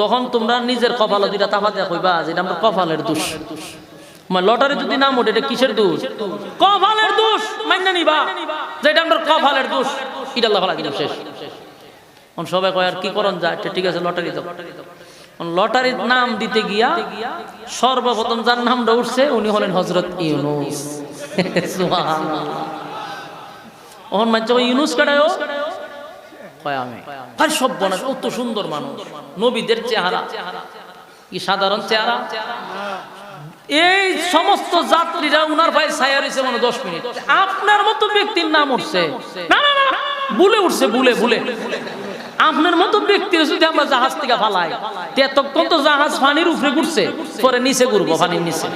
তখন তোমরা নিজের কপালে দুইটা তাফা দেয়া কইবা যেটা আমরা কপালের দোষ। লটারি যদি নাম ওঠে এটা কিসের দোষ? কপালের দোষ। মাইনা নিবা যেটা আমরা কপালের দোষ, ইট আল্লাহ বালাই দিলাম, শেষ। সবাই কয় আর কি করণ যায়, ঠিক আছে লটারি দাও। লটারির নাম দিতে গিয়া সর্বপ্রথম যার নামটা উঠছে উনি হলেন হযরত ইউনূস। সুবহানাল্লাহ। ওহন মাঝে ইউনূস কাটায়ও কয় আমি আর সব বনা, অত সুন্দর মানুষ, নবীদের চেহারা, কি সাধারণ চেহারা। এই সমস্ত যাত্রীরা উনার ভাই ছায়া রয়েছে মানে 10 মিনিট। আপনার মতো ব্যক্তির নাম উঠছে, না না না ভুলে উঠছে, ভুলে আপনার মতো ব্যক্তি যদি আমরা জাহাজ থেকে ফালাই, এতক্ষণ তো জাহাজ পানির উপরে ঘুরছে, পরে নিচে ঘুরবো পানির নিচে,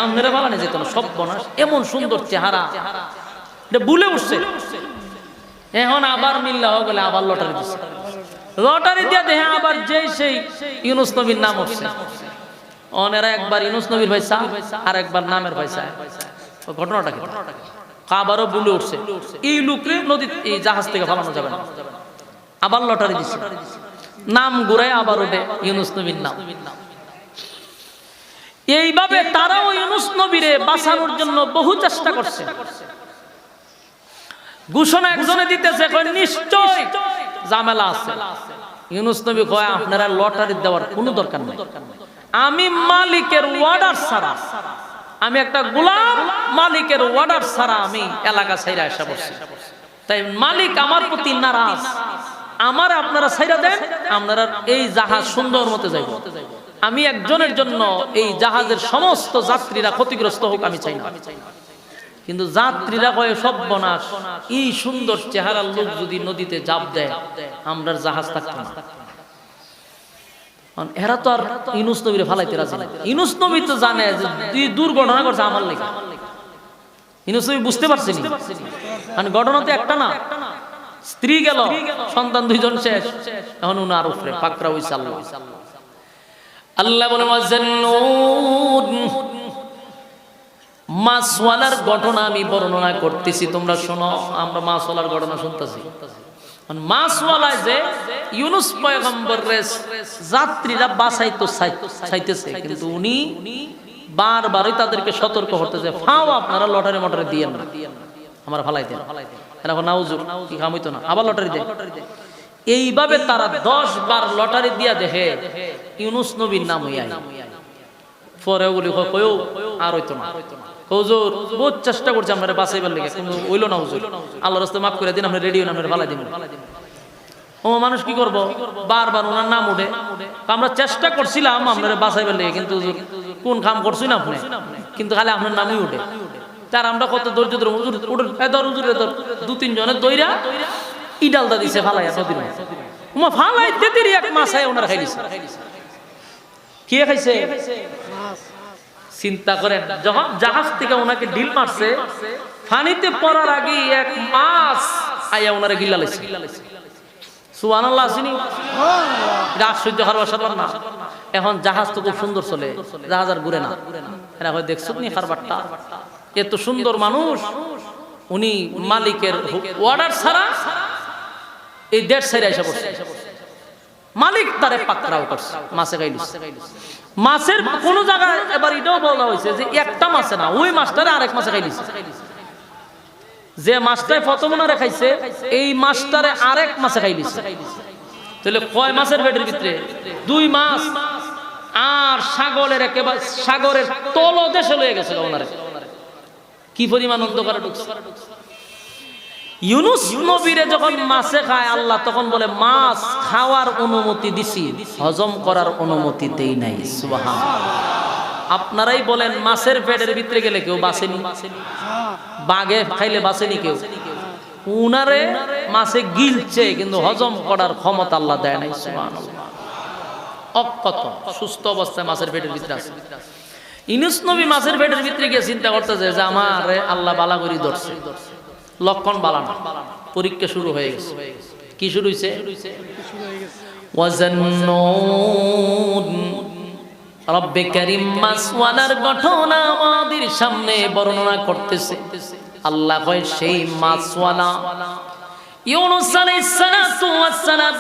আপনারা ফালানো যেত না। সব বনাস, এমন সুন্দর চেহারা, ভুলে উঠছে। এখন আবার মিল্লা হয়ে গেলে আবার লটারি দিচ্ছে, লটারি দিয়ে দেখে আবার যেই সেই ইউনূস নবীর নাম উঠছে। অনেরা একবার ইউনূস নবীর ভাই চা, আর একবার নামের ভাই চা। ঘটনাটা কি? আবারও ভুলে উঠছে, এই লোকরে নদী এই জাহাজ থেকে ফালানো যাবে না। আবার লটারি দিচ্ছে, নাম ঘুরায় আবার ওঠে ইউনূস নবীর নাম। এইভাবে তারাও ইউনূস নবীরে বাঁচানোর জন্য বহু চেষ্টা করছে। ঘোষণা একজনে দিতেছে, কয় নিশ্চয় ঝামেলা আছে। ইউনূস নবী কয় আপনারা লটারি দেওয়ার কোনো দরকার নেই, আমি মালিকের অর্ডার ছাড়া, আমি একটা গোলাম, মালিকের অর্ডার ছাড়া আমি এলাকা ছাইরা আসা বসছি। তাই মালিক আমার প্রতি নারাজ, আমার আপনারা ছাইরা দেন, আপনারা এই জাহাজ সুন্দর মতে যাইব। আমি একজনের জন্য এই জাহাজের সমস্ত যাত্রীরা ক্ষতিগ্রস্ত হোক আমি চাই না। কিন্তু যাত্রীরা কয় সর্বনাশ, এই সুন্দর চেহারার লোক যদি নদীতে জাপ দেয় আমরা জাহাজ থাকতো না। এরা তো আর ইউনূস নবীরে ফালাইতে রাজি না। ইউনূস নবী তো জানে যে দুর্ঘটনা করছে আমার লেগে, ইউনূস নবী বুঝতে পারছেন মানে ঘটনা তো একটা না, স্ত্রী গেল, সন্তান 2 জন শেষ, এখন উনার উপরে পাকড়া হইছে আল্লাহ। আল্লাহ বলে ওয়াজান্নুন, মাছওয়ালার ঘটনা আমি বর্ণনা করতেছি, তোমরা শোনো। আমরা মাছওয়ালার ঘটনা শুনতেছি। মাছওয়ালায় যে ইউনূস পয়গম্বরের যাত্রীরা বাঁচাইতো চাইতেছে, কিন্তু উনি বারবারই তাদেরকে সতর্ক করতেছে, ফাও আপনারা লটারি মটারি দিয়েন না, আমরা ফালাই দেন। এখন নাউজুর কি কাম হইতো না, আবার লটারি দেয়। এইভাবে তারা 10 বার লটারি দিয়া দেখে ইউনূস নবীর নাম হইয়া, পরে ওগুলি কয়ও আর হইতো না। হুজুর বহুত চেষ্টা করছে আমরা বাঁচাইবার লেগে, কিন্তু হইল না। হুজুর আল্লাহর রাস্তায় মাফ করে দিন, আমরা রেডিও নামের ফালাই দিব। ও মানুষ কি করবো, বারবার ওনার নাম উঠে। আমরা চেষ্টা করছিলাম আপনারা বাঁচাইবার লেগে, কিন্তু কোন কাম করছেন আপনি, কিন্তু খালি আপনার নামই উঠে। তার আমরা কত ধৈর্য ধরে হুজুর এদর হুজুর এদর 2-3 জনের দইরা ইডালদা দিছে ফালাইয়া নদীর মধ্যে। ওমা ফালাইতে দেরি 1 মাস আয় ওনার খাইছে। কে খাইছে? চিন্তা করেন, যখন জাহাজ থেকে ওনাকে ঢিল মারছে, পানিতে পড়ার আগে 1 মাস আয়া ওনারে গিলা লাইছে। সুবহানাল্লাহ আসেনি? এটা আশ্চর্য হওয়ার ব্যাপার না। এখন জাহাজ তো খুব সুন্দর চলে, জাহাজ আর ঘুরে না। এরা হয় দেখছো নি খারবারটা, এত সুন্দর মানুষ, উনি মালিকের অর্ডার ছাড়া এই দেড় সাইডে এসে বসে। মালিক তারে পাকড়াও করছে, মাছে খাইলিস। মাছের কোন জায়গায় এবার এটাও বলা হয়েছে যে একটা মাছে না, ওই মাছটারে আরেক মাছে খাইলিস। যে মাছটায় প্রথম না খাইছে, এই মাছটারে আরেক মাছে খাইলিস। তাহলে কয় মাছের পেটের ভিতরে? 2 মাছ। আর সাগরের একেবারে সাগরের তলদেশে লয়ে গেছে ওনারে। কি পরিমাণ অন্ধকারে ঢুকছে। ইউনূস নবীরে যখন মাছে খায় আল্লাহ, তখন বলে মাছ খাওয়ার অনুমতি দিছি, হজম করার অনুমতি দেই নাই। সুবহানাল্লাহ। আপনারাই বলেন, মাছের পেটের ভিতরে গেলে কেউ বাঁচেনি? বাঘে খাইলে বাঁচেনি কেউ? উনারে মাছে গিলছে কিন্তু হজম করার ক্ষমতা আল্লাহ দেয় নাই। সুবহানাল্লাহ। অক্ষত সুস্থ অবস্থায় মাছের পেটের ভিতরে আছে। ইউনূস নবী মাছের পেটের ভিতরে গিয়ে চিন্তা করতেছে যে আমার আল্লাহ বালা করে ধরছে, লক্ষণ বালা না, পরীক্ষা শুরু হয়ে গেছে। কি শুরু হয়েছে? ওয়াজান্নুন রব্বে কারীম মাছওয়ালার ঘটনা আমাদের সামনে বর্ণনা করতেছে। আল্লাহ কয় সেই মাছওয়ালা ইউনূস আলাইহিস সালাতু ওয়াস সালাম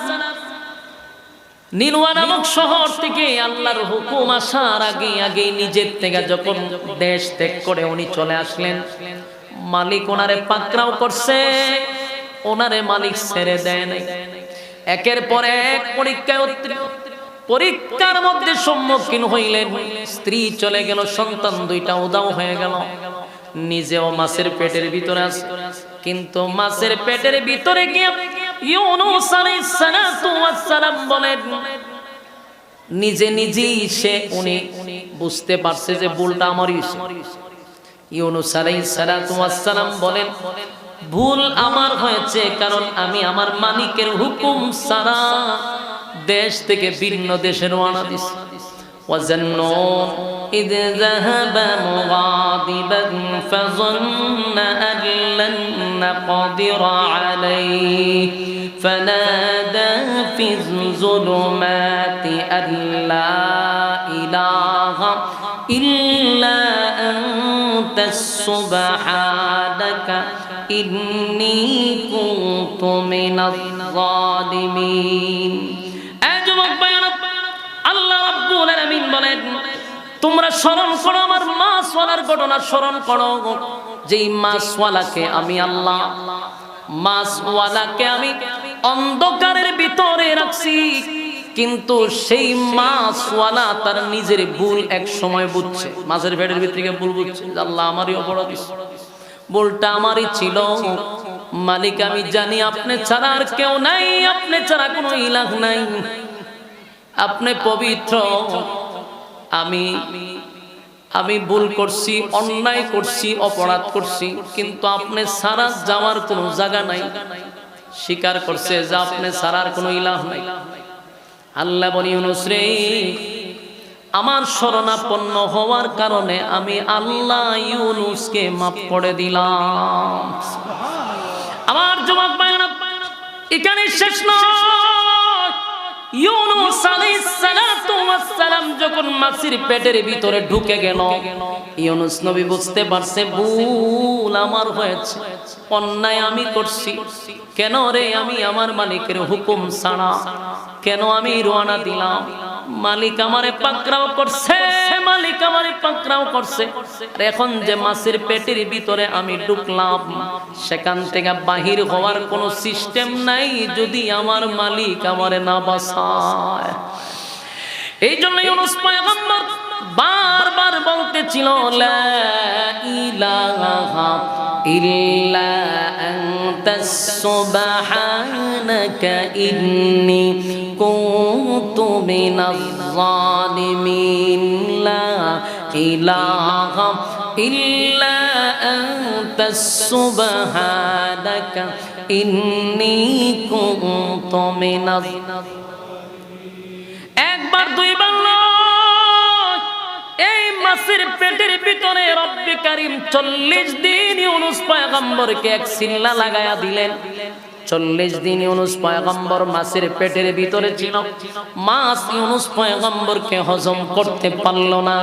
নিনওয়া নামক শহর থেকে আল্লাহর হুকুম আসার আগে নিজের থেকে যখন দেশ ত্যাগ করে উনি চলে আসলেন, মালিক ওনারে পাকড়াও করছে, ওনারে মালিক ছেড়ে দেয় নাই। একের পর এক পরীক্ষার মধ্যে সম্মুখীন হইলেন। স্ত্রী চলে গেল, সন্তান দুইটা উদাও হয়ে গেল, নিজেও মাছের পেটের ভিতরে আছে। কিন্তু মাছের পেটের ভিতরে গিয়ে ইউনূস আলাইহিস সালাতু ওয়াস সালাম বলেন, নিজেই উনি বুঝতে পারছে যে ভুলটা আমারই হয়েছে। ইউনূস আলাইহিস সালাতু ওয়াস সালাম বলেন, ভুল আমার হয়েছে কারণ আমি আমার মালিকের হুকুম ছাড়া দেশ থেকে ভিন্ন দেশে রওনা দিছি। وَظَنُّونَ إِذْ ذَهَبَ مُغَاضِبًا فَظَنَّ أَن لَّن نَّقْدِرَ عَلَيْهِ فَنَادَىٰ فِي الظُّلُمَاتِ أَن لَّا إِلَٰهَ إِلَّا أَنتَ سُبْحَانَكَ إِنِّي كُنتُ مِنَ الظَّالِمِينَ। বলেন, তোমরা স্মরণ করো আমার মাছওয়ালার ঘটনা স্মরণ করো, যেই মাছওয়ালাকে আমি আল্লাহ, মাছওয়ালাকে আমি অন্ধকারের ভিতরে রাখছি, কিন্তু সেই মাছওয়ালা তার নিজের ভুল এক সময় বুঝছে, মাছের পেটের ভিতরে ভুল বুঝছে, আল্লাহ আমারই অপরাধ, ভুলটা আমারই ছিল। মালিক আমি জানি আপনি ছাড়া আর কেউ নাই, আপনি ছাড়া কোনো ইলাহ নাই, আপনি পবিত্র। আমি ভুল করছি, অন্যায় করছি, অপরাধ করছি, কিন্তু আপনি ছাড়া যাওয়ার কোনো জায়গা নাই। স্বীকার করছে যে আপনি ছাড়ার কোনো ইলাহ নাই। আল্লাহ বলি, ইউনূস রে, আমার শরণাপন্ন হওয়ার কারণে আমি আল্লাহ ইউনূসকে মাফ করে দিলাম। আমার যুবক ভাইরা, এখানে শেষ নয়। ইউনূস আলাইহিস সালাতু ওয়াস সালাম যখন মাছের পেটের ভিতরে ঢুকে গেল, ইউনূস নবী বুঝতে পারছে ভুল আমার হয়েছে, অন্যায় আমি করছি। কেন রে আমি আমার মালিকের হুকুম ছাড়া কেন আমি রওনা দিলাম? মালিক আমারে পাকড়াও করছে, মালিক আমারে পাকড়াও করছে। আর এখন যে মাছের পেটের ভিতরে আমি ঢুকলাম, সেখান থেকে বাহির হওয়ার কোনো সিস্টেম নাই যদি আমার মালিক আমারে না বাঁচায়। এই জন্য ইউনূস পয়গম্বর বারবার বলতেছিল, লা ইলাহা ইল্লা আনতাস সুবহানাকা ইন্নী কুনতু মিনাজ জালিমিন। লা ইলাহা ইল্লা আনতাস সুবহানাকা ইন্নী কুনতু মিনাজ। একবার দুইবার নয়, এই মাছের পেটের ভিতরে রব্বে কারীম 40 দিন ইউনূস পয়গম্বরকে এক সিল্লা লাগায়া দিলেন। 40 দিন ইউনূস পয়গম্বর মাছের পেটের ভিতরে ছিল। মাছ ইউনূস পয়গম্বরকে হজম করতে পারল না,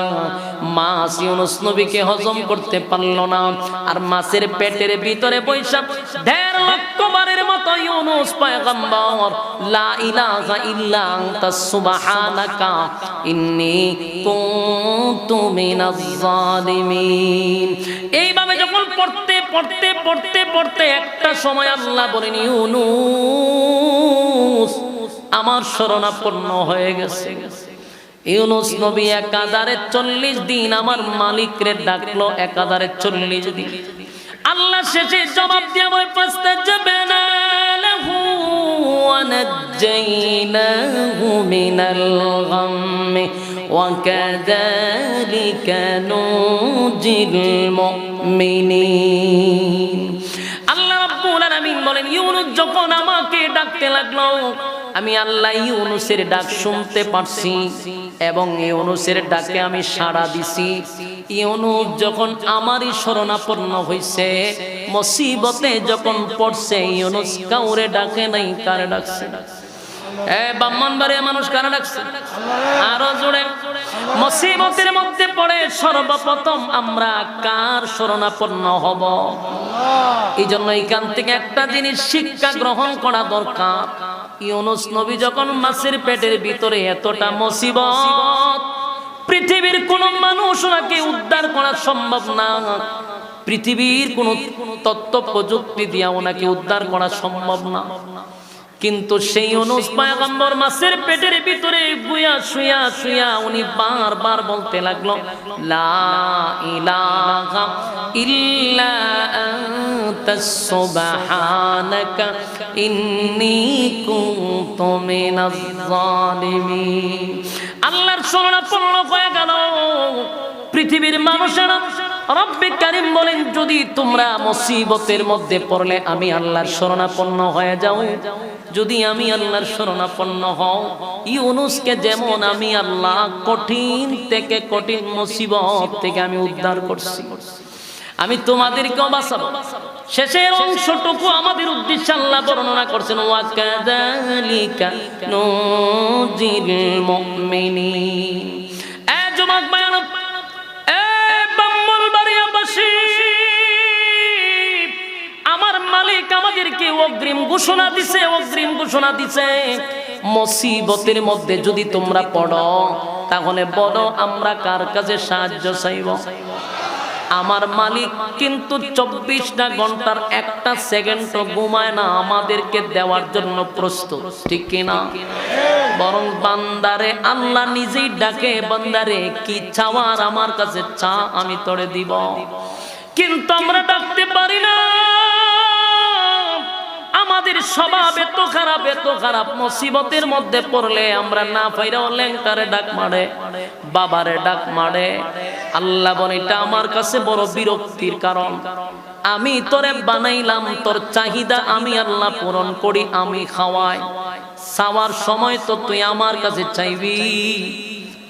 মাছ ইউনূস নবীকে হজম করতে পারল না। আর মাছের পেটের ভিতরে বৈশা 1.5 লক্ষ বারের মতো ইউনূস পয়গম্বর লা ইলাহা ইল্লা আনতাস সুবহানাকা ইন্নী কুনতু মিনাজ জালিমিন। এইভাবে যখন পড়তে একটা সময় আল্লাহ বলেন, ইউনূস আমার শরণাপন্ন হয়ে গেছে। ইউনূস নবী একাধারে 40 দিন আমার মালিকরে ডাকলো, একাধারে 40 দিন। আল্লাহ শেষে জবাব দিয়া বলে, ফাস্তাজাবনা লাহু ওয়া নাজ্জাইনাহু মিনাল গাম্মি ওয়া কাযালিকা নুজিল মুমিনিন। আল্লাহ রাব্বুল আলামিন বলেন ইউনুস যখন আমাকে ডাকতে লাগলো, আমি আল্লাহ ইউনুসের ডাক শুনতে পারছি এবং ইউনুসের ডাকে আমি সাড়া দিছি। ইউনুস যখন আমারই শরণাপন্ন হইছে, মুসিবতে যখন পড়ছে, ইউনুস কাউরে ডাকে নাই, কারে ডাকছে? ব্রাহ্মণবাড়িয়া মানুষ কারা ডাকছে? আরো জোরে। মুসিবতের মধ্যে পড়ে সর্বপ্রথম আমরা কার শরণাপন্ন হব? এই জন্য এইখান থেকে একটা জিনিস শিক্ষা গ্রহণ করা দরকার। ইউনুস নবী যখন মাছের পেটের ভিতরে, এতটা মুসিবত, পৃথিবীর কোন মানুষ ওনাকে উদ্ধার করা সম্ভব না, পৃথিবীর কোন তথ্য প্রযুক্তি দিয়া ওনাকে উদ্ধার করা সম্ভব না। কিন্তু সেই ইউনুস পয়গম্বর মাছের পেটের ভিতরে শুয়া শুয়া উনি বারবার বলতে লাগলো, লা ইলাহা ইল্লা আনতা সুবহানাকা ইন্নী কুনতু মিনাজ জালিমিন। আল্লাহর শরণাপন্ন হয়ে গেল পৃথিবীর মানুষেরা। রব্বে কারীম বলেন, যদি তোমরা মুসিবতের মধ্যে পড়লে আমি আল্লাহর শরণাপন্ন হয়ে যাও, যদি আমি আল্লাহর শরণাপন্ন হও, ইউনুসকে যেমন আমি আল্লাহ কঠিন থেকে কঠিন মুসিবত থেকে আমি উদ্ধার করছি, আমি তোমাদেরকেও বাঁচাবো। শেষের অংশটুকু আমাদের উদ্দেশ্যে আল্লাহ বর্ণনা করছেন, ওয়া কাযালিকা নুজিল মুমিনিন। এ যুবক ভাইরা, আমার মালিক আমাদেরকে অগ্রিম ঘোষণা দিছে, মুসিবতের মধ্যে যদি তোমরা পড়ো, তাহলে বলো আমরা কার কাছে সাহায্য চাইব? আমার মালিক কিন্তু 24টা ঘন্টার একটা সেকেন্ডও ঘুমায় না, আমাদেরকে দেওয়ার জন্য প্রস্তুত, ঠিক কিনা? বরং বান্দারে আল্লাহ নিজেই ডাকে, বান্দারে কি চাওয়ার আমার কাছে চা, আমি তোরে দিব। কিন্তু আমরা ডাকতে পারি না, আমাদের স্বভাব এত খারাপ, মুসিবতের মধ্যে পড়লে আমরা না পাইরাও ল্যাংটারে ডাক মারে, বাবারে ডাক মারে। আল্লাহ বলে, এটা আমার কাছে বড় বিরক্তির কারণ। আমি তোরে বানাইলাম, তোর চাহিদা আমি আল্লাহ পূরণ করি, আমি খাওয়াই, চাওয়ার সময় তো তুই আমার কাছে চাইবি,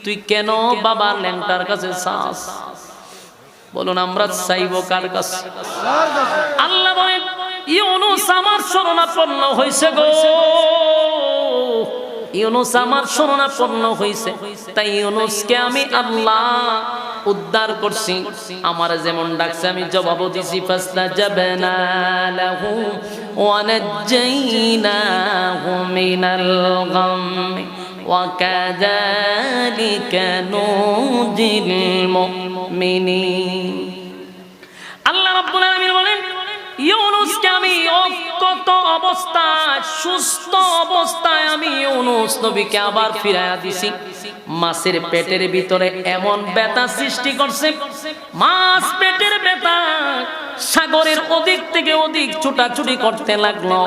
তুই কেন বাবার ল্যাংটার কাছে চাস? বলুন আমরা চাইব কার কাছে? আল্লাহ বলেন, ইউনুস আমার শরণাপন্ন হইছে গো, ইউনুস আমার শরণাপন্ন হইছে, তাই ইউনুসকে আমি আল্লাহ উদ্ধার করছি। আমার যেমন ডাকছে আমি জবাব দিছি, ফাসতাজাবনা লাহু ওয়া নাজ্জাইনাহু মিনাল গাম্মি ওয়া কাযালিকা নুজিল মুমিনিন। আল্লাহ রাব্বুল আলামিন বলেন, ইউনুসকে আমি অক্ষত অবস্থায়, সুস্থ অবস্থায় আমি ইউনুস নবীকে আবার ফিরাইয়া দিছি। মাছের পেটের ভিতরে এমন ব্যথা সৃষ্টি করছে, মাছ পেটের ব্যথা সাগরের ওদিক থেকে ওদিক ছুটাছুটি করতে লাগলো।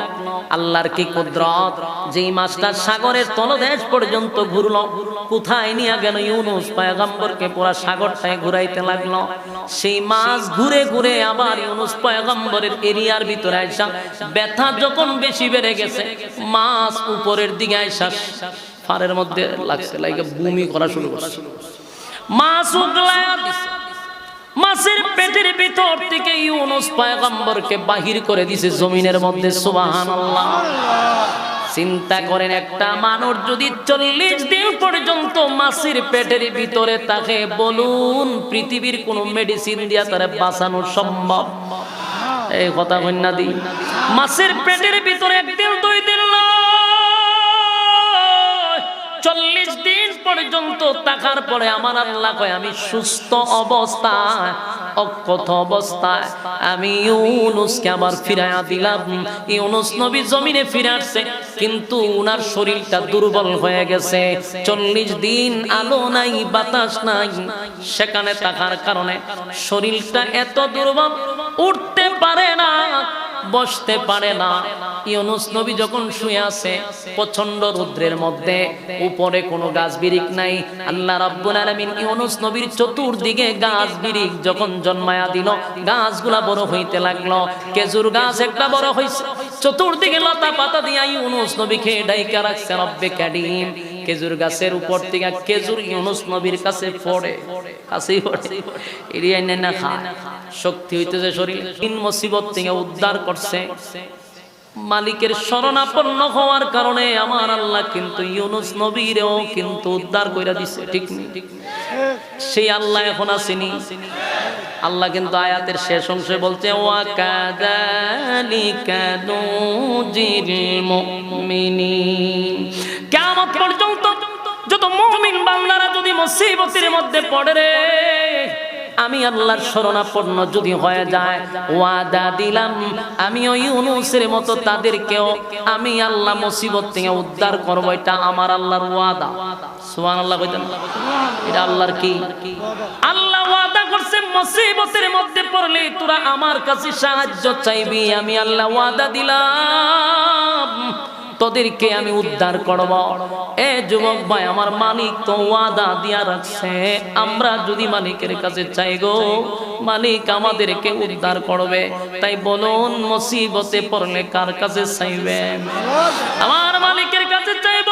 আল্লাহর কি কুদরত, যেই মাছটা সাগরের তলদেশ পর্যন্ত ঘুরলো, কোথায় নিয়ে গেল ইউনুস পয়গম্বরকে পুরা সাগরটায় ঘুরাইতে লাগলো। সেই মাছ ঘুরে ঘুরে আবার ইউনুস পয়গম্বরের এরিয়ার ভিতরে আইসা, ব্যথা যখন বেশি বেড়ে গেছে, মাছ উপরের দিকে আইসা ফারের মধ্যে লাগছে, লাগে বমি করা শুরু করছে। মাছ উগলায়া দিছে, মাছের পেটের ভিতর থেকে ইউনুস পয়গম্বরকে বাহির করে দিছে জমিনের মধ্যে। সুবহানাল্লাহ। চিন্তা করেন, একটা মানুষ যদি 40 দিন পর্যন্ত মাছের পেটের ভিতরে থাকে, বলুন পৃথিবীর কোন মেডিসিন দিয়া তারে বাঁচানো সম্ভব? এই কথা কন্যা দি, মাছের পেটের ভিতরে 1 দিন 2 দিন 40 দিন পর্যন্ত থাকার পরে আমার আল্লাহ কয়, আমি সুস্থ অবস্থায়, অক্ষত অবস্থায় আমি ইউনুসকে আবার ফিরাইয়া দিলাম। ইউনুস নবী জমিনে ফিরে আসছে, কিন্তু উনার শরীরটা দুর্বল হয়ে গেছে। 40 দিন আলো নাই, বাতাস নাই, সেখানে থাকার কারণে শরীরটা এত দুর্বল, উঠতে পারে না, বসতে পারে না। ইউনুস নবী যখন শুয়ে আছে প্রচন্ড রৌদ্রের মধ্যে, উপরে কোনো গাছ বিরিক নাই, আল্লাহ রাব্বুল আলামিন ইউনুস নবীর চতুর্দিকে গাছ বিরিক যখন জন্মায়া দিল, গাছগুলা বড় হইতে লাগলো। খেজুর গাছ একটা বড় হইছে, চতুর্দিকে লতা পাতা দিয়া ইউনুস নবীকে ডাইকা রাখছে রব্বে কারীম। খেজুর গাছের উপর থেকে খেজুর ইউনুস নবীর কাছে পড়ে, কাছেই পড়ে, এরিয়া না খায়, শক্তি হইতেছে শরীর। তিন মুসিবত থেকে উদ্ধার করছে। মালিকের শরণাপন্ন হওয়ার কারণে আমার আল্লাহ কিন্তু ইউনুস নবীরেও কিন্তু উদ্ধার কইরা দিছে, ঠিক না? সেই আল্লাহ এখন আসেনি। আল্লাহ কিন্তু আয়াতের শেষ অংশে বলছে ওয়া কাযালিকা নুজিল মুমিনিন। কিয়ামত পর্যন্ত যত মুমিন বান্দারা যদি মুসিবতের মধ্যে পড়ে রে, আমি আল্লাহর শরণাপন্ন যদি হয়ে যায়, ওয়াদা দিলাম আমি ওই ইউনুসের মতো তাদেরকেও আমি আল্লাহ মুসিবত থেকে উদ্ধার করব। এটা আমার আল্লাহর ওয়াদা। সুবহানাল্লাহ কইতেন। এটা আল্লাহর কি? আল্লাহ ওয়াদা করছে মুসিবতের মধ্যে পড়লে তোরা আমার কাছে সাহায্য চাইবি, আমি আল্লাহ ওয়াদা দিলাম তোদেরকে আমি উদ্ধার করব। এ যুবক ভাই, আমার মালিক তো ওয়াদা দিয়া রাখছে, আমরা যদি মালিকের কাছে চাই গো, মালিক আমাদেরকে উদ্ধার করবে। তাই বলুন মুসিবতে পড়লে কার কাছে চাইবেন? আমার মালিকের কাছে চাইব।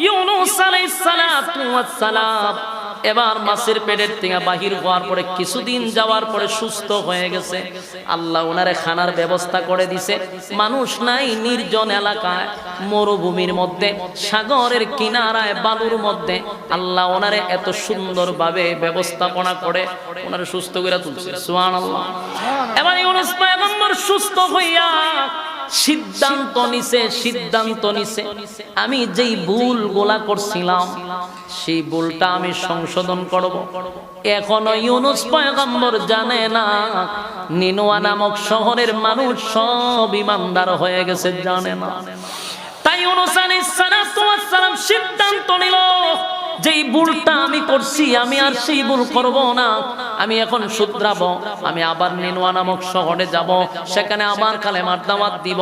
ইউনুস আলাইহিস সালাতু ওয়াস সালাম এবার মাছের পেটের থেকে বাহির হওয়ার পরে কিছুদিন যাওয়ার পরে সুস্থ হয়ে গেছে। আল্লাহ ওনারে খানার ব্যবস্থা করে দিছে। মানুষ নাই, নির্জন এলাকায়, মরুভূমির মধ্যে, সাগরের কিনারায়, বালুর মধ্যে আল্লাহ ওনারে এত সুন্দরভাবে ব্যবস্থাপনা করে ওনারে সুস্থ করে তুলছে। সুবহানাল্লাহ। এবার ইউনুস পয়গম্বর সুস্থ হইয়া সিদ্ধান্ত নিছে আমি যেই ভুলগুলা করছিলাম সেই ভুলটা আমি সংশোধন করব। এখনো ইউনুস পয়গম্বর জানে না নিনওয়া নামক শহরের মানুষ সব ঈমানদার হয়ে গেছে, জানে না। তাই ইউনুস আলাইহিস সালাম সিদ্ধান্ত নিল যেই ভুলটা আমি করছি আমি আর সেই ভুল করব না, আমি এখন শুধরাবো। আমি আবার নিনওয়া নামক শহরে যাব, সেখানে আবার কালেমার দাওয়াত দিব।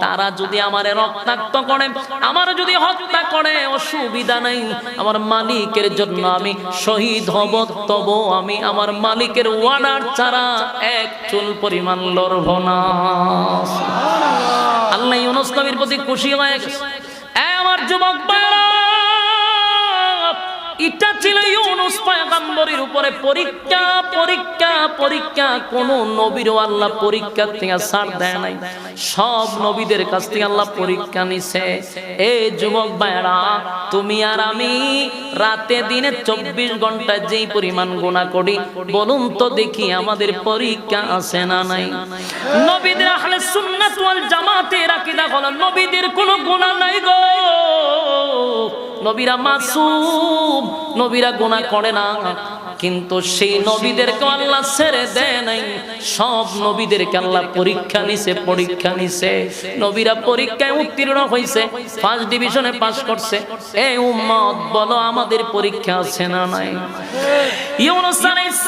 তারা যদি আমারে রক্তাক্ত করে, আমার যদি হত্যা করে, অসুবিধা নাই, আমার মালিকের জন্য আমি শহীদ হব, তবু আমি আমার মালিকের ওয়ার্ডার ছাড়া এক চুল পরিমাণ লড়ব না। আল্লাহ ইউনুস নবীর প্রতি খুশি হয়ে গেছে। আমার যুবক ভাইরা, এটা ছিল ইউনুস পয়গম্বরের উপরে পরীক্ষা। কোন নবীরও আল্লাহ পরীক্ষা থেকে ছাড় দেয় নাই, সব নবীদের কাছ থেকে আল্লাহ পরীক্ষা নিছে। এই যুবক ভাইরা, তুমি আর আমি রাতে দিনে 24 ঘন্টা যেই পরিমাণ গুনাহ করি, বলুন তো দেখি আমাদের পরীক্ষা আছে না নাই? নবীদের আহলে সুন্নাত ওয়াল জামাতের আকীদা হলো নবীদের কোনো গুনাহ নাই গো, নবীরা মাসুম, নবীরা গুনাহ করে না। কিন্তু সেই নবীদেরকে আল্লাহ ছেড়ে দেয় নাই, সব নবীদেরকে আল্লাহ পরীক্ষা নিছে। নবীরা পরীক্ষায় উত্তীর্ণ হয়েছে, ফার্স্ট ডিভিশনে পাস করছে। এই উম্মত বলো আমাদের পরীক্ষা আছে না নাই? ইউনুস আলাইহিস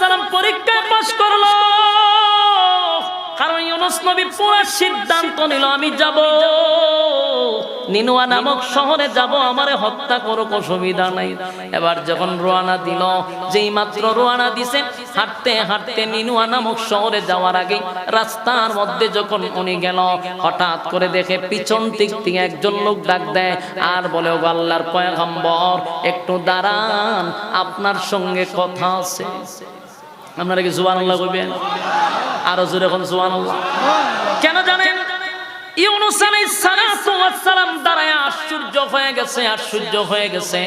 সালাম পরীক্ষায় পাস করলো, কারণ ইউনুস নবী পুরো সিদ্ধান্ত নিল আমি যাব, নিনওয়া নামক শহরে যাব, আমারে হত্যা করো, অসুবিধা নাই। এবার যখন রওনা দিল, যেই মাত্র রওনা দিছে, হাঁটতে হাঁটতে নিনওয়া নামক শহরে যাওয়ার আগে রাস্তার মধ্যে যখন উনি গেল, হঠাৎ করে দেখে পিছন দিক থেকে একজন লোক ডাক দেয় আর বলে, ও আল্লাহর পয়গম্বর একটু দাঁড়ান, আপনার সঙ্গে কথা আছে। আপনারা কি সুবহানাল্লাহ কইবেন? আরো জোরে এখন সুবহানাল্লাহ। কেন জানেন? ইউনুস আলাইহিস সালাম দাঁড়ায় আশ্চর্য হয়ে গেছে।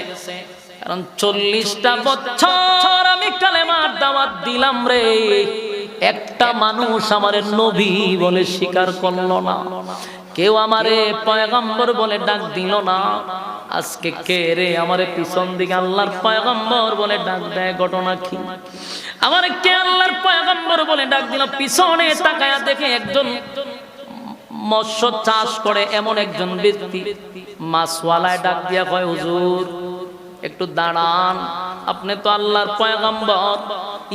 কারণ 40টা বছর আমি কালেমার দাওয়াত দিলাম রে, একটা মানুষ আমারে নবী বলে স্বীকার করলো না, কেউ আমারে পয়গম্বর বলে ডাক দিল না। আজকে কে রে আমারে পিছন দিকে আল্লাহর পয়গম্বর বলে ডাক দেয়? ঘটনা কি? আমার কে আল্লাহর পয়গম্বর বলে ডাক দিল? পিছনে তাকায়া দেখে একজন মৎস্য চাষ করে এমন একজন ব্যক্তি মাছওয়ালায় ডাক দিয়া কয়, হুজুর একটু দাঁড়ান, আপনি তো আল্লাহর পয়গম্বর।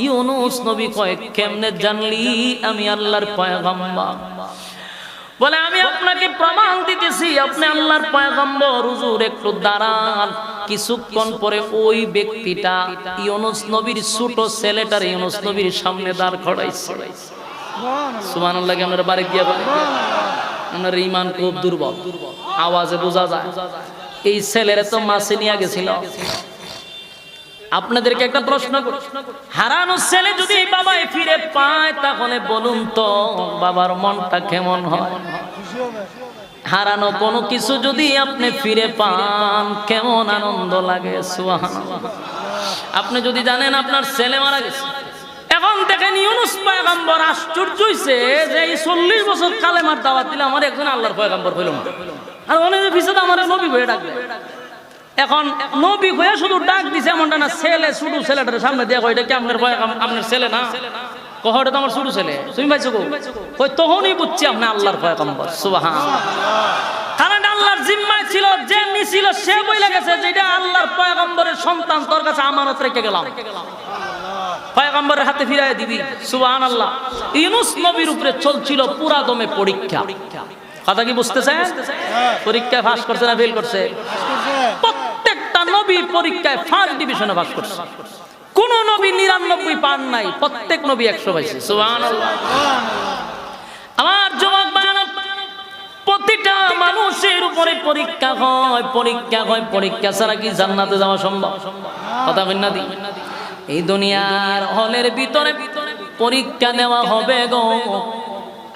ইউনুস নবী কয়, কেমনে জানলি আমি আল্লাহর পয়গম্বর? বলে, আমি আপনাকে প্রমাণ দিতেছি আপনি আল্লাহর পয়গম্বর। হুজুর একটু দাঁড়ান। কিছুক্ষণ পরে ওই ব্যক্তিটা ইউনুস নবীর ছোট ছেলেটার ইউনুস নবীর সামনে দাঁড় করাইছে। সুবহানাল্লাহ কি আপনারা বাড়ি গিয়া বলেন? আপনার ঈমান খুব দুর্বল, আওয়াজে বোঝা যায়। এই ছেলেরা তো মাছে নিয়ে গেছিল। আপনাদেরকে একটা প্রশ্ন করি, হারানো ছেলে যদি বাবাই ফিরে পায় তাহলে বলুন তো বাবার মনটা কেমন হয়? হারানো কোনো কিছু যদি আপনি ফিরে পান কেমন আনন্দ লাগে। সুবহানাল্লাহ। আপনি যদি জানেন আপনার ছেলে মারা গেছে, এখন দেখেন ইউনূস পয়গম্বর আশ্চর্য হইছে যে এই 40 বছর কালেমার দাওয়াত দিলে আমার একজন আল্লাহর পয়গম্বর হইল না, আর অনেক পিছনে আমার নবী হয়ে ডাকবে। এখন নবী হয়ে শুধু ডাক দিছে এমনটা না, ছেলে শুধু ছেলেটার সামনে দিয়ে কয় এটা কি আপনার আপনার ছেলে না, কহটা তো আমার ছোট ছেলে, তুমি পাইছো কই? তখনই বুঝছি আপনি আল্লাহর পয়গম্বর। সুবহানাল্লাহ। কারণ আল্লাহর জিম্মায় ছিল, যে নিছিল সে বইলা গেছে যে এটা আল্লাহর পয়গম্বরের সন্তান, তোর কাছে আমানত রেখে গেলাম, পয়গম্বরের হাতে ফিরাই দিবি। সুবহানাল্লাহ। ইউনূস নবীর উপরে চলছিল পুরা দমে পরীক্ষা। কথা কি বুঝতেছেন? পরীক্ষায় পাস করছে না ফেল করছে? প্রত্যেকটা নবী পরীক্ষায় ফার্স্ট ডিভিশনে পাস করছে। কোন নবী 99 পান নাই, প্রত্যেক নবী 100 পাইছে। সুবহানাল্লাহ। আমার যুবক ভাইরা, প্রতিটা মানুষের উপরে পরীক্ষা হয়, পরীক্ষা হয়। পরীক্ষা ছাড়া কি জান্নাতে যাওয়া সম্ভব? কথা কই না দি? এই দুনিয়ার হলের ভিতরে পরীক্ষা দেওয়া হবে গো।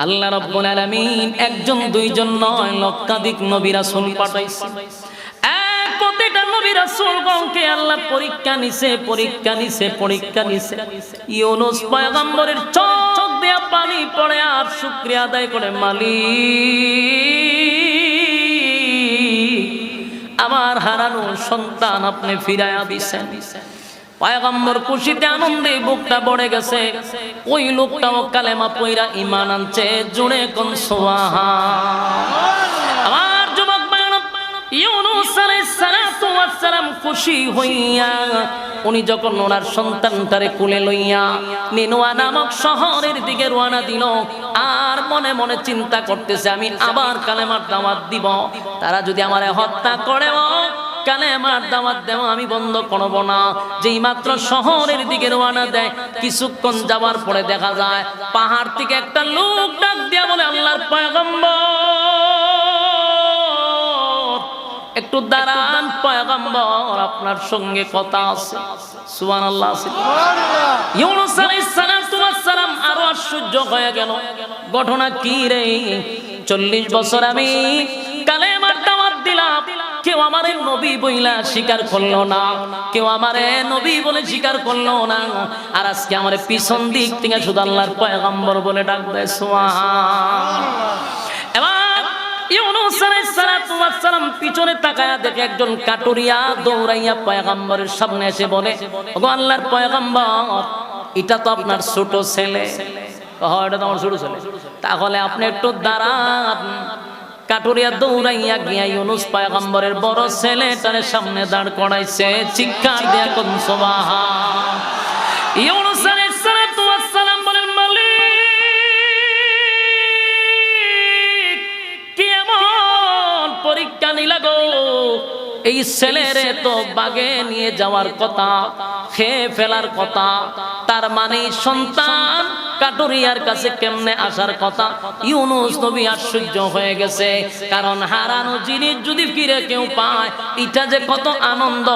আল্লাহ রাব্বুল আলামিন একজন দুইজন নয়, লক্ষাধিক নবী রাসূল পাঠাইছে। প্রতিটা নবী রাসূলগণকে আল্লাহ পরীক্ষা নিছে, পরীক্ষা নিছে, পরীক্ষা নিছে। ইউনূস পয়গম্বরের চোখ দিয়ে পানি পড়ে আর শুকরিয়া আদায় করে, মালিক আমার হারানো সন্তান আপনি ফিরাইয়া দিছেন। পয়গম্বর খুশিতে আনন্দে বুকটা ভরে গেছে। ওই লোকটাও কালেমা পয়রা ঈমান আনছে। জুড়ে কোন সুবহান। আমার যুবক ভাইরা, ইউনূস আলাইহিস সালাতু ওয়াস সালাম খুশি হইয়া উনি যখন ওনার সন্তানটারে কোলে লইয়া নিনওয়া নামক শহরের দিকে রওনা দিল, আর মনে মনে চিন্তা করতেছে আমি আবার কালেমার দাওয়াত দিব, তারা যদি আমারে হত্যা করে কালেমার দাওয়াত দেওয়া আমি বন্ধ করব না। যেই মাত্র শহরের দিকে রওনা দেয়, কিছুক্ষণ যাওয়ার পরে দেখা যায় পাহাড় থেকে একটা লোক ডাক দিয়া বলে, আল্লাহর পয়গম্বর একটু দাঁড়ান, পয়গম্বর আপনার সঙ্গে কথা আছে। সুবহানাল্লাহ। ইউনূস আলাইহিস সালাতু ওয়াস সালাম আরো আশ্চর্য হয়ে গেল, ঘটনা কি রে? 40 বছর আমি কালেমার দাওয়াত দিলাম, কেউ আমারে নবী বইলা স্বীকার করলো না, কেউ আমারে নবী বলে স্বীকার করলো না, আর আজকে আমারে পিছন দিক থেকে শুধু আল্লাহর পয়গম্বর বলে ডাক দেয়। সুবহানাল্লাহ। এবার ইউনূস আলাইহিস সালাতু ওয়াস সালাম পিছনে তাকায়া দেখে একজন কাটুরিয়া দৌড়াইয়া পয়গম্বরের সামনে এসে বলে, ওগো আল্লাহর পয়গম্বর, এটা তো আপনার ছোট ছেলে। হয় এটা তো আমার ছোট ছেলে, তাহলে আপনি একটু দাঁড়ান। কাটুরিয়া দৌড়াইয়া গিয়া ইউনূস পয়গম্বরের বড় ছেলেটারে সামনে দাঁড় করাইছে। চিৎকার দিয়া কোন সুবহান। ইউনূস আলাইহিস সালাতু ওয়াস সালাম বলেন, মালিক কি এমন পরীক্ষা নিলা গো? এই ছেলেরে তো বাগে নিয়ে যাওয়ার কথা, খেয়ে ফেলার কথা, তার মানে সন্তান কাটুরিয়ার কাছে কেমনে আসার কথা? ইউনূস নবী আশ্চর্য হয়ে গেছে, কারণ হারানো জিনিস যদি ফিরে কেউ পায় এটা যে কত আনন্দ,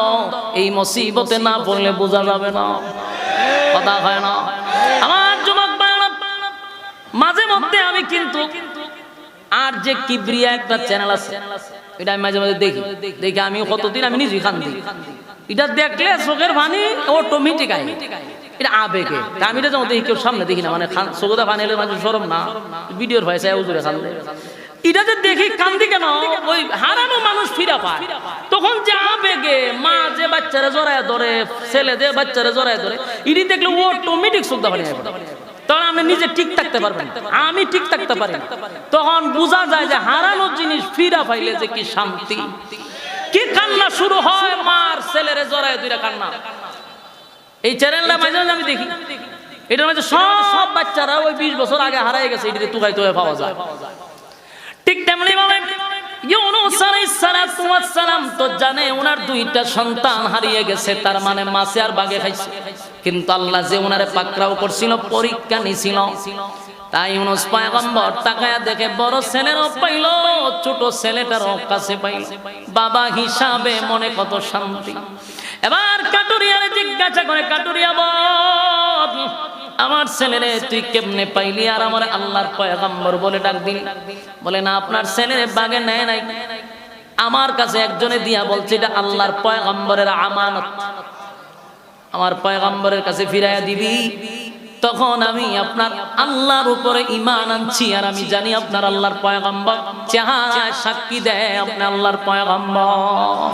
এই মুসিবতে না পড়লে বোঝা যাবে না। কথা হয় না? আমার যুবক ভাইরা, মাঝে মধ্যে আমি কিন্তু আর যে কিবরিয়া একটা চ্যানেল আছে, এটা আমি মাঝে মাঝে দেখি আমি কতদিন আমি নিজেই কান্দি। এটা দেখলে চোখের পানি অটোমেটিক আই, এটা আবেগে। আমি এটা যেমন দেখি কেউ সামনে দেখি না, মানে চোখটা পানি এলে মানুষ সরম না, ভিডিওর ভয়েস উজুরে কান্দে। এটা যে দেখি কান্দি কেন? ওই হারানো মানুষ ফিরা পায়, তখন যে আবেগে মা যে বাচ্চারা জড়ায় ধরে, ছেলে যে বাচ্চারা জড়ায় ধরে, এটি দেখলে অটোমেটিক চোখটা পানি আসবে। তখন আমি নিজে ঠিক থাকতে পারবেন, আমি ঠিক থাকতে পারি না। তখন বোঝা যায় যে হারানোর জিনিস ফিরা পাইলে যে কি শান্তি, কি কান্না শুরু হয় মার ছেলেরে জড়ায় দুইটা কান্না। এই চ্যানেলটা মাঝে মাঝে আমি দেখি, এটার মধ্যে সব বাচ্চারা ওই 20 বছর আগে হারাই গেছে, এটাতে তুকাই তুয়ে পাওয়া যায়। ঠিক তেমনি ভাবে ইউনূস আলাইহিস সালাতু ওয়াস সালাম তো জানে ওনার দুইটা সন্তান হারিয়ে গেছে, তার মানে মাছে আর বাগে খাইছে। কিন্তু আল্লাহ যে ওনারে পাকড়াও করছিল, পরীক্ষা নিছিল, তাই ইউনূস পয়গম্বর তাকায়া দেখে বড় ছেলেরও পাইল, ছোট ছেলেটারও কাছে পাইল, বাবা হিসাবে মনে কত শান্তি। এবার কাটুরিয়ারে জিজ্ঞাসা করে, কাটুরিয়া বল আমার ছেলেরে তুই কেমনে পাইলি আর আমার আল্লাহর পয়গম্বর বলে ডাক দিলি? বলে না, আপনার ছেলেরে বাগে নেয় নাই, আমার কাছে একজনে দিয়া বলছে এটা আল্লাহর পয়গম্বরের আমানত, আমার পয়গম্বরের কাছে ফিরাইয়া দিবি। তখন আমি আপনার আল্লাহর উপরে ঈমান আনছি, আর আমি জানি আপনার আল্লাহর পয়গম্বর, চেহারায় সাক্ষী দেয় আপনি আল্লাহর পয়গম্বর।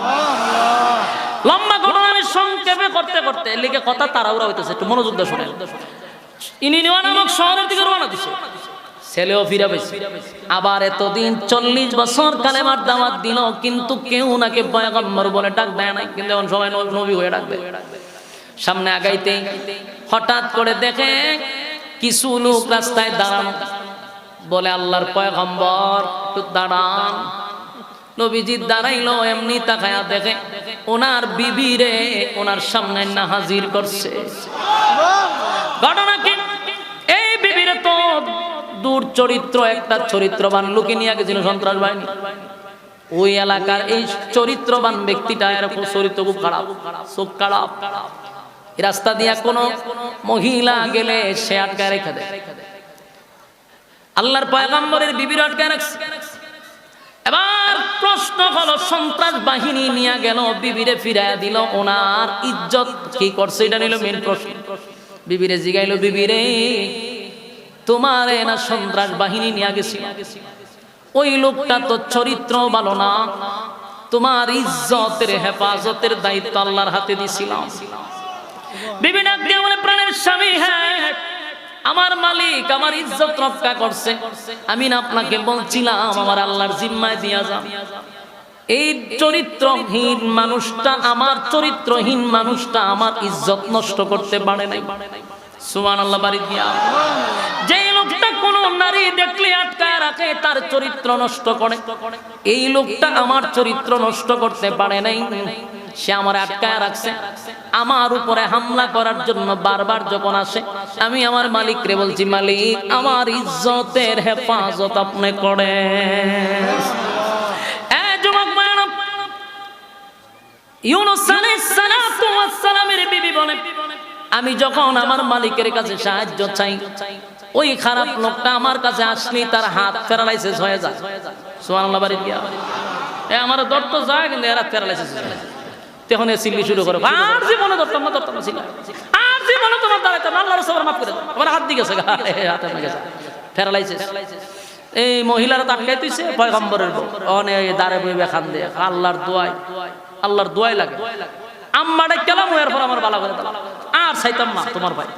লম্বা ঘটনা আমি সংক্ষেপে করতে করতে লিখে কথা তাড়াহুড়া হইতেছে, একটু মনোযোগ দিয়ে শুনেন। ইনি নিওয়া নামক শহরের দিকে রওনা দিছে, ছেলেও ফিরে পেয়েছে। আবার এতদিন 40 বছর কালেমার দাওয়াত দিল, কিন্তু কেউ নাকি পয়গম্বর বলে ডাক দেয় নাই, কিন্তু এখন সবাই নবী হয়ে ডাকবে। সামনে আগাইতে হঠাৎ করে দেখে কিছু লোক রাস্তায় দাঁড়ানো, বলে আল্লাহর পয়গম্বর একটু দাঁড়ান। নবীজি দাঁড়াইলো, এমনি তাকায়া দেখে ওনার বিবিরে ওনার সামনে না হাজির করছে। ঘটনা কি? এই বিবিরে তো দূর চরিত্র, একটা চরিত্রবান লোকে নিয়ে গেছিল সন্ত্রাস বাহিনী। ওই এলাকার এই চরিত্রবান ব্যক্তিটা এরকম চরিত্র খুব খারাপ, চোখ খারাপ। রাস্তা দিয়া কোনো মহিলা গেলে সে আটকায় রেখে দেয়। আল্লাহর পয়গম্বরের বিবির আটকায় রাখছে। এবার প্রশ্ন হলো, সন্ত্রাস বাহিনী নিয়ে গেল, বিবিরে ফিরাইয়া দিল, ওনার ইজ্জত কি করছে এটা নিল মেন প্রশ্ন। বিবিরে জিগাইলো, বিবিরে তোমারে না সন্ত্রাস বাহিনী নিয়ে গেছে, ওই লোকটা তো চরিত্র ভালো না, তোমার ইজ্জতের হেফাজতের দায়িত্ব আল্লাহর হাতে দিছিলাম। বিবি ডাক দিয়ে বলে, প্রাণের স্বামী, হ্যাঁ আমার মালিক আমার ইজ্জত রক্ষা করছে, আমি না আপনাকে বলছিলাম আমার আল্লাহর জিম্মায় দিয়া যান। এই চরিত্রহীন মানুষটা, আমার চরিত্রহীন মানুষটা আমার ইজ্জত নষ্ট করতে পারে নাই। সুবহানাল্লাহ বাড়ি দিয়া। যে লোকটা কোন নারী দেখলে আটকায় রাখে, তার চরিত্র নষ্ট করে, এই লোকটা আমার চরিত্র নষ্ট করতে পারে নাই, সে আমার আটকায় রাখছে। আমার উপরে হামলা করার জন্য বারবার যখন আসে, আমি আমার মালিকরে বলছি, মালিক আমার ইজ্জতের হেফাজত আপনি করেন। ইউনূস আলাইহিস সালাতু ওয়াস সালামের বিবি বলে, আমি যখন আমার মালিকের কাছে সাহায্য চাই, ওই খারাপ লোকটা আমার কাছে আসলে তার হাত প্যারালাইসিস হয়ে যায়। সুবহানাল্লাহ বাড়ি দিয়া। আমার দর্দ যায়, কিন্তু এরা প্যারালাইসিস হয়ে যায়। তখন সিল্লি শুরু করে, আর জীবনে ধরতাম না, ধরতাম না ছিল, আর জীবনে তোমার দাঁড়াইতে না, আল্লাহর রাসূল মাফ করে দাও। আমার হাত দিয়ে গেছে, হাতে গেছে প্যারালাইসিস। এই মহিলারা আটকাই দিয়েছে পয়গম্বরের বউ, অনেক দাঁড়ে বইবে খান দিয়ে, আল্লাহর দোয়াই, আল্লাহর দোয়াই লাগে। আম্মাটা কেলাম এর পর আমার বালা করে দাও, আর চাইতাম না তোমার ভাই।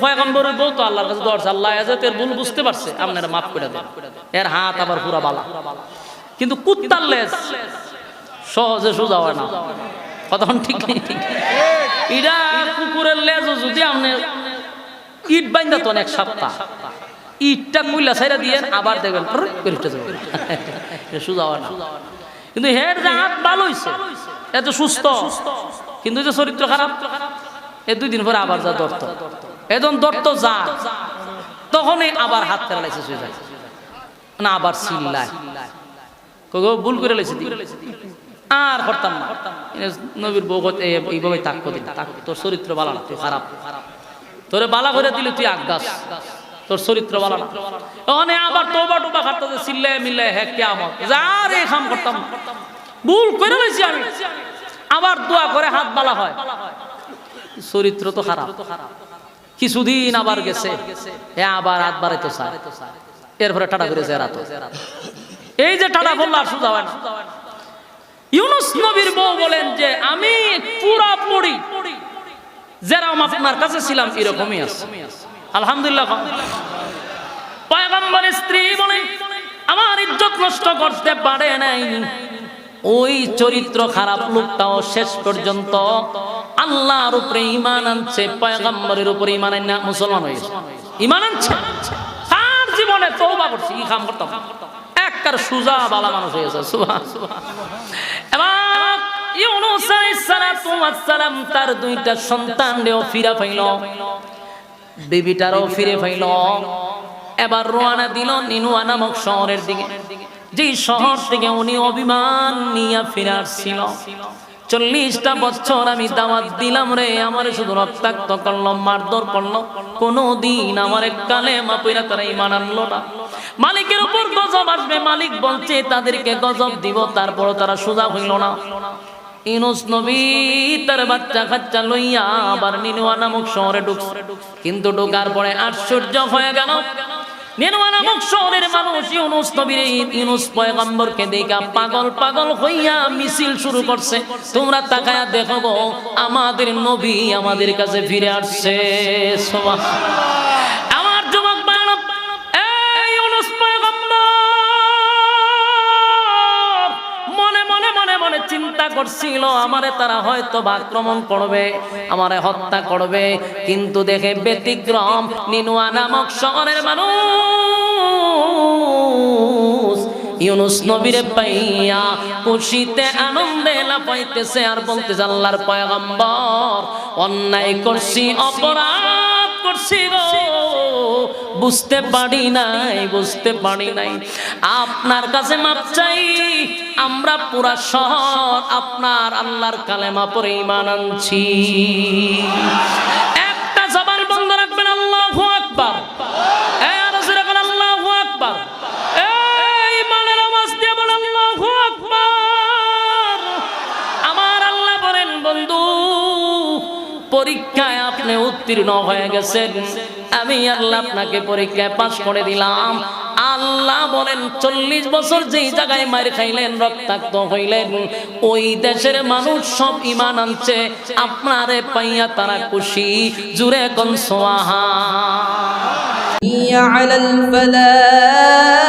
পয়গম্বরের বউ তো আল্লাহর কাছে দোয়া করছে, আল্লাহ এর ভুল বুঝতে পারছে, আপনারা মাফ করে দেন। এর হাত আবার পুরা বালা, কিন্তু কুত্তার লেজ সহজে সোজা হয় না। কথা ঠিক নেই? এটা কুকুরের লেজ যদি আপনি ইট বাইন্দা তো এক সপ্তাহ, ইটটা কুইলা ছাইরা দিয়ে আবার দেখবেন সোজা হয় না। কিন্তু হের যে হাত ভালো হইছে, এত সুস্থ, কিন্তু যে চরিত্র খারাপ, এ 2 দিন পরে আবার যা দর্ত, এজন দর্ত যা, তখনই আবার হাত প্যারালাইসিস হয়ে যায় না, আবার চিল্লায়, ভুল করে লাইছে আর করতাম না। নবীর বউ এইভাবে তাক করে, তোর চরিত্র ভালো না, তুই খারাপ, তোরে বালা করে দিলে তুই আগাস, তোর চরিত্র ভালো না। ওখানে আবার তোবা টোবা খাটতে চিল্লে মিল্লে, হ্যাঁ কিয়ামত, আর এই কাম করতাম, ভুল করে লাইছি আমি, আবার দোয়া করে হাত বালা হয়, চরিত্র তো খারাপ। কিছুদিন আবার গেছে, আবার হাত বাড়াইতো চায়, এরপরে টাটা করেছে রাত। এই যে টাটা বললো আর সোজা হয় না। ইউনূস নবীর বউ বলেন যে আমি পুরাপুরি যেরকম আপনার কাছে ছিলাম এরকমই আছে, আলহামদুলিল্লাহ। পয়গম্বরের স্ত্রী বলেন আমার ইজ্জত নষ্ট করতে পারে নাই, ওই চরিত্র খারাপ লোকটাও শেষ পর্যন্ত আল্লাহর উপরে ঈমান আনছে, পয়গম্বরের উপরে ঈমান আনছে, মুসলমান হয়েছে, ঈমান আনছে, তার জীবনে তওবা করছে, কি কাম করতাম, একবার সুজা বালা মানুষ হয়েছে। সুবহানাল্লাহ। এবার ইউনূস আলাইহিস সালাতু ওয়াস সালাম তার 2টা সন্তানও ফিরে পাইল, বিবিটারও ফিরে পাইল। এবার রওনা দিল নিনুয়া নামক শহরের দিকে, যেই শহর থেকে উনি অভিমান নিয়ে ফিরে আসছিল। 40টা বছর আমি দাওয়াত দিলাম রে, আমারে শুধু রক্তাক্ত করলো, মারধর করলো, কোনোদিন আমার কালেমা পড়া তারা ঈমান আনলো না। মালিকের উপর গজব আসবে, মালিক বলছে তাদেরকে গজব দিব, তারপরও তারা সোজা হইল না। ইউনূস নবী তার বাচ্চা কাচ্চা লইয়া আবার নিনুয়া নামক শহরে ঢুকছে, কিন্তু ঢোকার পরে আশ্চর্য হয়ে গেল। নিনুয়া নামক শহরের মানুষ ইউনূস নবীর, ইউনূস পয়গম্বরকে দেখা পাগল পাগল হইয়া মিছিল শুরু করছে। তোমরা তাকায়া দেখো গো, আমাদের নবী আমাদের কাছে ফিরে আসছে। সুবহানাল্লাহ। আমার যুবক ভাইরা, এই ইউনূস পয়গম্বর মনে মনে মনে মনে চিন্তা করছিল, আমারে তারা হয়তো আক্রমণ করবে, আমারে হত্যা করবে। কিন্তু দেখে ব্যতিক্রম, নিনুয়া নামক শহরের মানুষ ইউনূস নবীরে পাইয়া খুশিতে আনন্দে লাফাইতেছে আর বলতেছে, আল্লাহর পয়গম্বর, অন্যায় করছি, অপরাধ করছি গো, বুঝতে পারি নাই, বুঝতে পারি নাই, আপনার কাছে মাপ চাই। আমরা পুরা শহর আপনার আল্লাহর কালেমা পড়ে ঈমান আনছি। একটা জবান বন্ধ রাখবেন, আল্লাহু আকবার। এই আওয়াজে রাখেন আল্লাহু আকবার। এই ঈমানের আওয়াজ দিয়ে বলেন আল্লাহু আকবার। আমার আল্লাহ বলেন, বন্ধু পরীক্ষায় আপনি উত্তীর্ণ হয়ে গেছেন, আমি আল্লাহ আপনাকে পরীক্ষায় পাশ করে দিলাম। আল্লাহ বলেন 40 বছর যেই জায়গায় মার খাইলেন, রক্তাক্ত হইলেন, ওই দেশের মানুষ সব ঈমান আনছে, আপনারে পাইয়া তারা খুশি। জুরে কোন সুবহান। على الفلاح